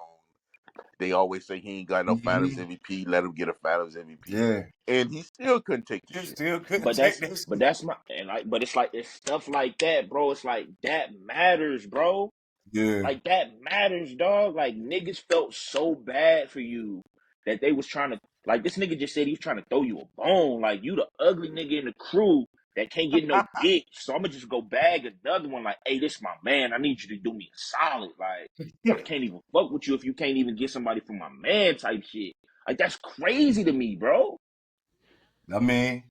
They always say he ain't got no Finals Mm-hmm. MVP. Let him get a Finals MVP, Yeah. and he still couldn't take the You shit. still couldn't but take that shit. that's my and like, but it's like it's stuff like that, bro. It's like that matters, bro. Yeah. Like that matters, dog. Like niggas felt so bad for you that they was trying to like this nigga just said he was trying to throw you a bone. Like you the ugly nigga in the crew that can't get no dick. So I'ma just go bag another one. Like, hey, this my man. I need you to do me a solid. Like, I can't even fuck with you if you can't even get somebody from my man type shit. Like that's crazy to me, bro. I mean,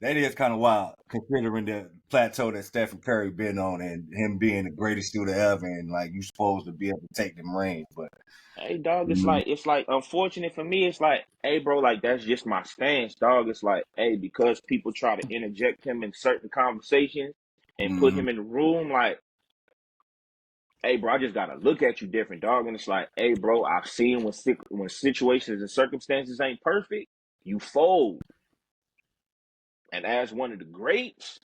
that is kind of wild, considering the plateau that Stephen Curry been on and him being the greatest shooter ever, and like you supposed to be able to take them rings, but Hey dog, mm, it's like unfortunate for me. It's like, hey bro, like that's just my stance, dog. It's like, hey, because people try to interject him in certain conversations and put mm, him in the room, like, hey bro, I just gotta look at you different, dog. And it's like, hey bro, I've seen when situations and circumstances ain't perfect, you fold. And as one of the greats,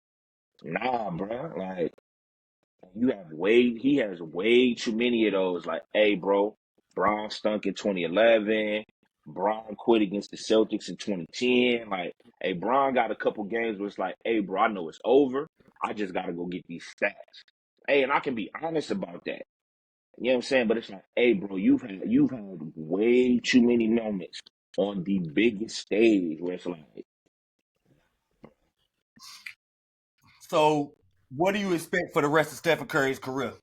nah, bro, like he has way too many of those. Like, hey, bro, Bron stunk in 2011. Bron quit against the Celtics in 2010. Like, hey, Bron got a couple games where it's like, hey, bro, I know it's over. I just got to go get these stats. Hey, and I can be honest about that. You know what I'm saying? But it's like, hey, bro, you've had way too many moments on the biggest stage where it's like, so what do you expect for the rest of Stephen Curry's career?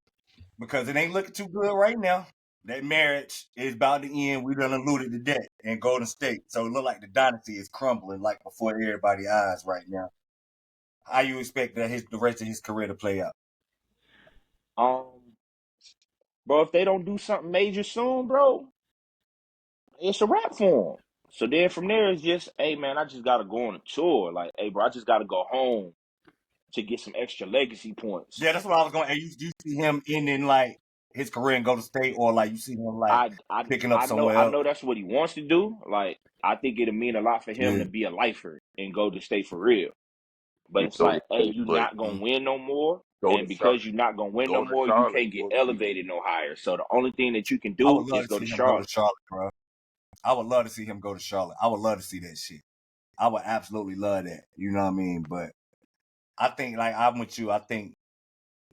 Because it ain't looking too good right now. That marriage is about to end. We done alluded to that in Golden State, so it look like the dynasty is crumbling like before everybody's eyes right now. How you expect that the rest of his career to play out? um, bro, if they don't do something major soon, bro, it's a wrap for him. So then from there, it's just, hey man, I just gotta go on a tour. Like, hey bro, I just gotta go home to get some extra legacy points. Yeah, that's what I was going. And you see him ending like his career in Golden State, or like you see him like I I picking up somewhere I else. know that's what he wants to do. Like, I think it'll mean a lot for him Yeah, to be a lifer and go to state for real. But it's Go to like, hey, state, you but not gonna mm. win no more. go to And Charlotte. because you're not gonna win no Go to more, you Charlotte can't get for a few elevated years. no higher. So the only thing that you can I would do love is to go see to him go to Charlotte. Charlotte, bro. I would love to see him go to Charlotte. I would love to see that shit. I would absolutely love that. You know what I mean? But I think like I'm with you. I think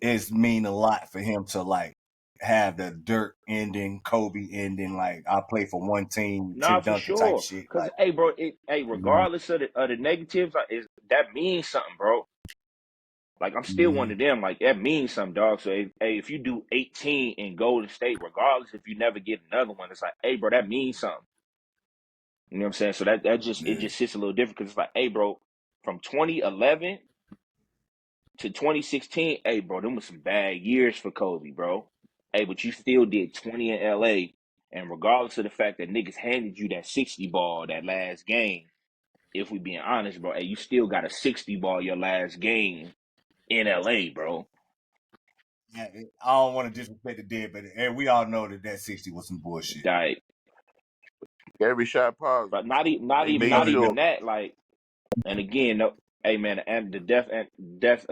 it's mean a lot for him to like have the Dirk ending, Kobe ending. Like I play for one team, Nah, Tim for Duncan type sure. shit. Cause Like hey, bro, you know, regardless of the negatives, like, is that means something, bro. Like I'm still one mm-hmm. of them. Like that means something, dog. So if you do 18 in Golden State, regardless if you never get another one, it's like, hey, bro, that means something. You know what I'm saying? So that just it Yeah, just hits a little different because it's like, hey, bro, from 2011 to 2016, hey, bro, them was some bad years for Kobe, bro. Hey, but you still did 20 in LA, and regardless of the fact that niggas handed you that 60 ball that last game, if we being honest, bro, hey, you still got a 60 ball your last game in LA, bro. yeah. I don't want to disrespect the dead, but and we all know that 60 was some bullshit. Like, Every shot positive. but not They even made not sure. even that. Like, and again, no, hey man, and the death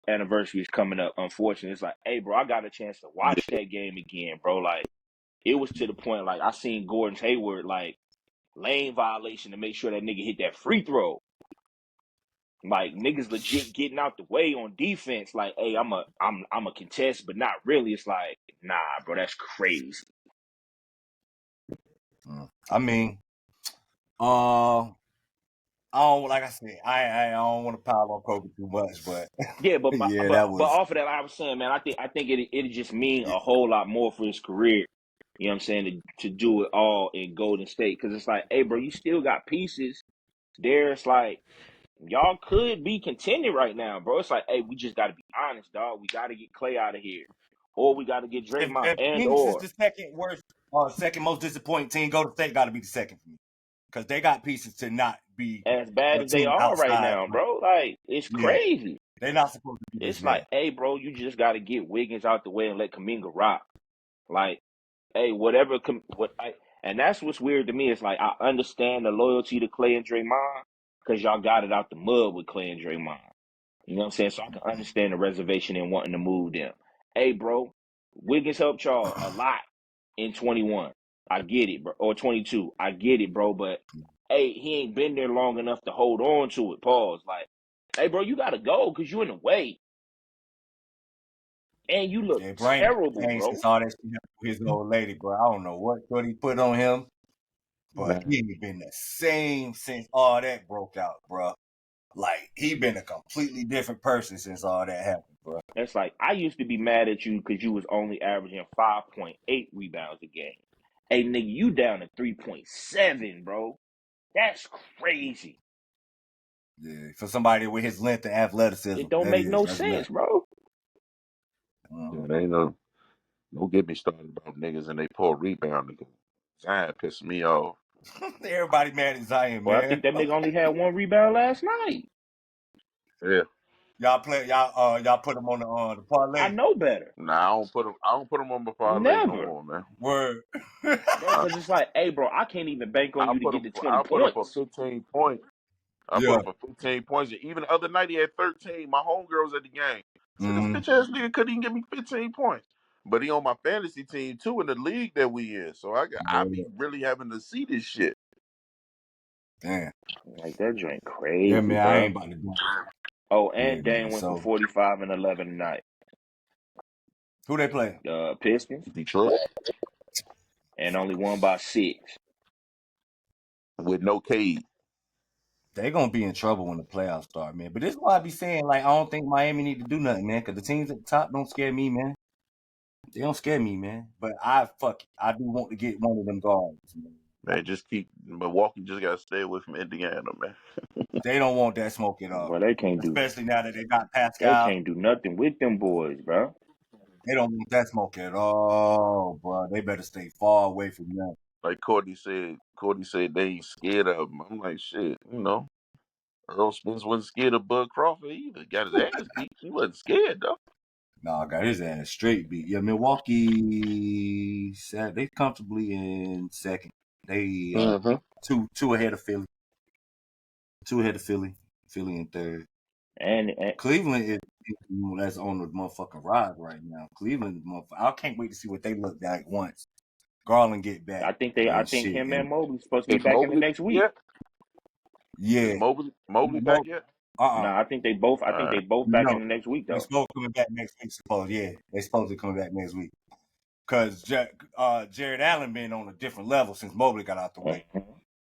anniversary is coming up. Unfortunately, it's like, hey bro, I got a chance to Yeah, watch that game again, bro. Like, it was to the point like I seen Gordon Hayward like lane violation to make sure that nigga hit that free throw. Like niggas legit getting out the way on defense. Like, hey, I'm a contest, but not really. It's like, nah, bro, that's crazy. I mean, uh, I don't like I said, I don't want to pile on Kobe too much, but Yeah, but yeah, that but was off of that, like I was saying, man, I think it just mean yeah, a whole lot more for his career. You know what I'm saying, to do it all in Golden State, because it's like, hey, bro, you still got pieces there. It's like y'all could be contending right now, bro. It's like, hey, we just got to be honest, dog. We got to get Clay out of here, or we got to get Draymond, If and Phoenix is or the second worst or second most disappointing team, Golden State got to be the second for me because they got pieces to not be as bad a as they team are right outside. now, bro. Like it's Yeah, crazy. they're not supposed to be this It's like, bad. hey, bro, you just got to get Wiggins out the way and let Kuminga rock. Like, hey, whatever, and that's what's weird to me. It's like I understand the loyalty to Clay and Draymond because y'all got it out the mud with Clay and Draymond. You know what I'm saying? So I can understand the reservation in wanting to move them. Hey, bro, Wiggins helped y'all a lot in 21. I get it, bro. Or 22. I get it, bro. But hey, he ain't been there long enough to hold on to it. Pause. Like, hey, bro, you gotta go because you in the way. And you look Yeah, Brian terrible, changed bro. since all that shit happened with his old lady, bro. I don't know what he put on him, but Man, he ain't been the same since all that broke out, bro. Like he been a completely different person since all that happened, bro. It's like I used to be mad at you because you was only averaging 5.8 rebounds a game. Hey, nigga, you down to 3.7, bro. That's crazy. Yeah, for somebody with his length and athleticism, It don't that make is no that's nuts. sense, bro. yeah, they ain't no. Don't get me started about niggas and they pull rebound. Nigga. Zion pissed me off. Everybody mad at Zion, Well, I man. think that nigga only had one rebound last night. Yeah. Y'all put him on the I parlay. know better. Nah, I don't put him. I don't put him on my parlay no Never. more, man. Word. Bro, because it's like, hey, bro, I can't even bank on I you to put get him. to 20 I put him for points. 15 points. I put Yeah. him for 15 points. Even the other night he had 13. My homegirls at the game. I said this Mm-hmm. bitch ass nigga couldn't even give me 15 points. But he on my fantasy team too in the league that we in. So I be really having to see this shit. Damn. Like, that joint Yeah, crazy, man. I bro. ain't about to do. Oh, Yeah, and man. Dame went for So 45 and 11 tonight. who they play? Pistons, Detroit and only won by 6. with no Cade. They gonna be in trouble when the playoffs start, man. But this is why I be saying, like, I don't think Miami need to do nothing, man. Because the teams at the top don't scare me, man. They don't scare me, man. But I do want to get one of them guards, man. Man, just keep Milwaukee. Just gotta stay away from Indiana, man. They don't want that smoke at all. Well, they can't do Especially now that they got they Pascal. can't do nothing with them boys, bro. They don't want that smoke at all, bro. They better stay far away from them. Like Courtney said. Courtney said they ain't scared of him. I'm like, shit. Earl Spence wasn't scared of Bud Crawford either. Got his ass beat. He wasn't scared though. Nah, got his ass straight beat. Yeah, Milwaukee they comfortably in second. They Mm-hmm. two ahead of Philly. Two ahead of Philly. Philly in third. And Cleveland is that's on the motherfucking ride right now. Cleveland, I can't wait to see what they look like once Garland get back I and think shit. him And and Mobley supposed to be Is back in the Mobley next week. yet? Is yeah, Mobley back yet? No, I think they both. I think they both back in no, the next week they though. supposed coming back next week. They supposed to coming back next week. Cause Jared Allen been on a different level since Mobley got out the way. Mhm.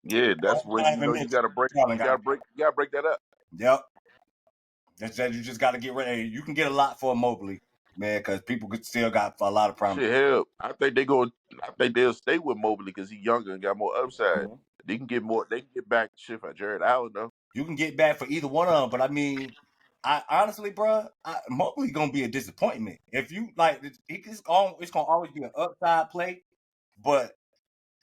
Yeah, that's when I haven't you mentioned gotta break. Allen You gotta break that up. Yep. That's that you just got to get ready. You can get a lot for Mobley, man, because people still got a lot of promise. Shit, hell, I think they go. I think they'll stay with Mobley because he's younger and got more upside. Mhm. They can get more. They can get back shit for Jared Allen though. You can get back for either one of them, but I mean, I honestly, bro, Mobley gonna be a disappointment if you like. It's gonna always be an upside play, but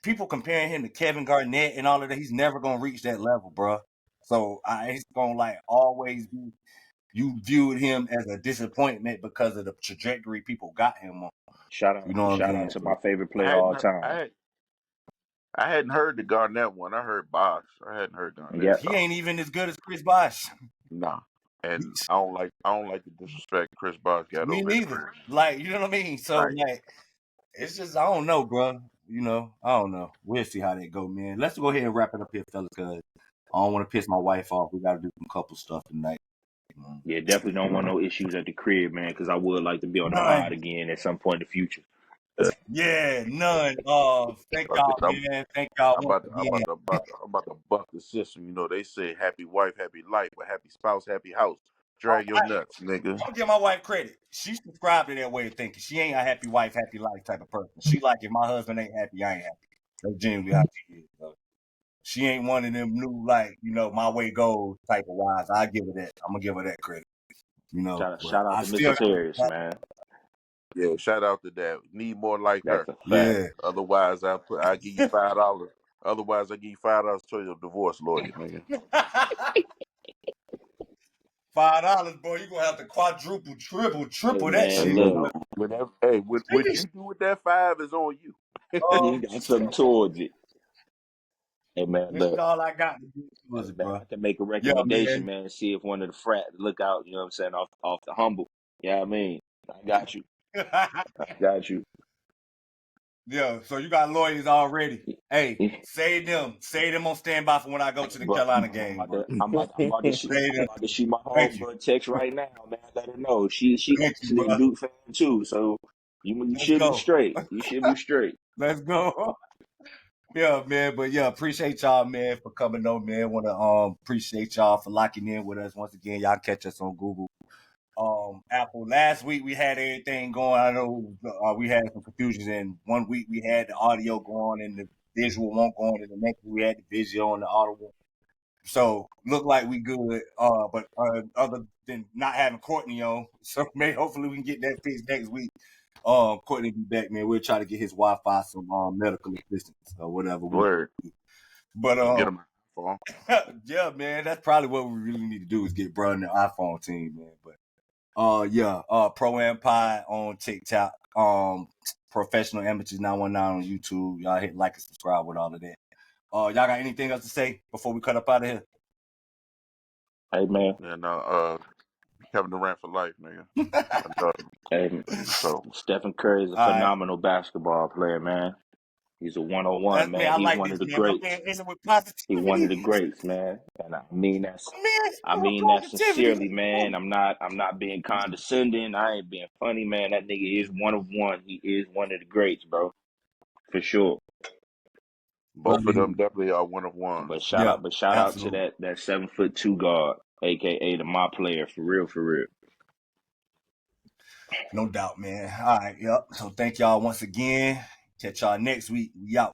people comparing him to Kevin Garnett and all of that, he's never gonna reach that level, bro. So he's gonna like always be. You viewed him as a disappointment because of the trajectory people got him on. You know what I'm Shout out saying? to So, my favorite I player hadn't. all time. I hadn't heard the Garnett one. I heard Bosh. I hadn't heard Garnett Yep. he though. ain't even as good as Chris Bosh. Nah. And I don't like the disrespect Chris Bosh got Me over his neither. career. Like, you know what I mean? So, Right. like, it's just, I don't know, bro. You know, I don't know. We'll see how that go, man. Let's go ahead and wrap it up here, fellas, because I don't want to piss my wife off. We got to do some couple stuff tonight. Yeah, definitely don't want no issues at the crib, man, because I would like to be on the pod None. again at some point in the future. Yeah, none. Thank Fuck y'all, it. man. Thank y'all once again. I'm about to buck the system. They say happy wife, happy life, but happy spouse, happy house. Drag your nuts, nigga. I'll give my wife credit. She subscribed to that way of thinking. She ain't a happy wife, happy life type of person. She like, if my husband ain't happy, I ain't happy. That's genuinely how she is. So. She ain't one of them new, like, my way goes type of wise. I give her that. I'm gonna give her that credit. But Shout out I to still Mrs. Harris, man. Yeah, shout out to that. Need more like her. That's a fact. yeah. Otherwise, I give you $5. Otherwise, I give you $5 to your divorce lawyer, nigga. $5, boy. You gonna have to quadruple, Hey triple that man, shit, Hey, look, boy. what you do with that 5 is on you. Oh, you got something towards it. Hey man, this is look. all I got to do with Hey it, man, bro. I can make a Yeah, recommendation, man. man, and see if one of the frat look out, you know what I'm saying, off the humble. Yeah, I mean, I got you. I got you. Yeah, so you got lawyers already. Hey, say them on standby for when I go to the But Carolina game, bro. Say I'm them. about to shoot my Thank you. homegirl text right now, man. Let her know. She Thank you, actually a bro. Duke fan too, so you Let's should be go. straight. You should be straight. Let's go. Yeah, man. But yeah, appreciate y'all, man, for coming on, man. Want to appreciate y'all for locking in with us once again. Y'all catch us on Google, Apple. Last week we had everything going. I know we had some confusions, and 1 week we had the audio going and the visual won't go on, and the next week we had the visual and the audio. So look like we good. But other than not having Courtney on, so hopefully we can get that fixed next week. Courtney be back, man. We'll try to get his Wi-Fi some medical assistance or whatever. Word. But Get him phone. yeah, man, that's probably what we really need to do is get bro in the iPhone team, man. But Pro Empire on TikTok, Professional Amateurs 919 on YouTube. Y'all hit like and subscribe with all of that. Y'all got anything else to say before we cut up out of here? Hey man. And Kevin Durant for life, nigga. Hey, So Stephen Curry is a phenomenal basketball player, man. He's a 101, man. I He's like one this, of the man. My greats. man answer with He's one of the positivity. greats, man. And I mean My man with sincerely, positivity. man. I'm not being condescending. I ain't being funny, man. That nigga is one of one. He is one of the greats, bro. For sure. both of them definitely are one of ones. But Yeah, shout out to absolutely. that 7'2" guard, aka the my player, for real, for real. No doubt, man. All right, yep. So thank y'all once again. Catch y'all next week. We out.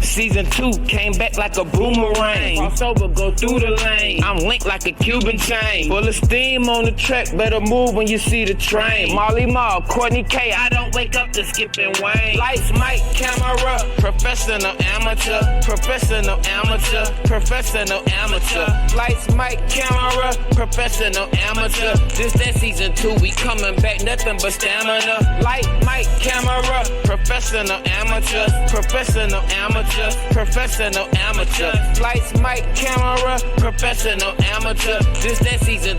Season 2 came back like a boomerang. Crossover, go through the lane. I'm linked like a Cuban chain. Full of steam on the track, better move when you see the train. Molly Mall, Courtney K, I don't wake up to skipping Wayne. Lights, mic, camera, professional amateur, professional amateur, professional amateur. Lights, mic, camera, professional amateur. This that season 2, we coming back, nothing but stamina. Light, mic, camera, professional amateur, professional amateur. Professional amateur. Lights, mic, camera, professional amateur. This that season.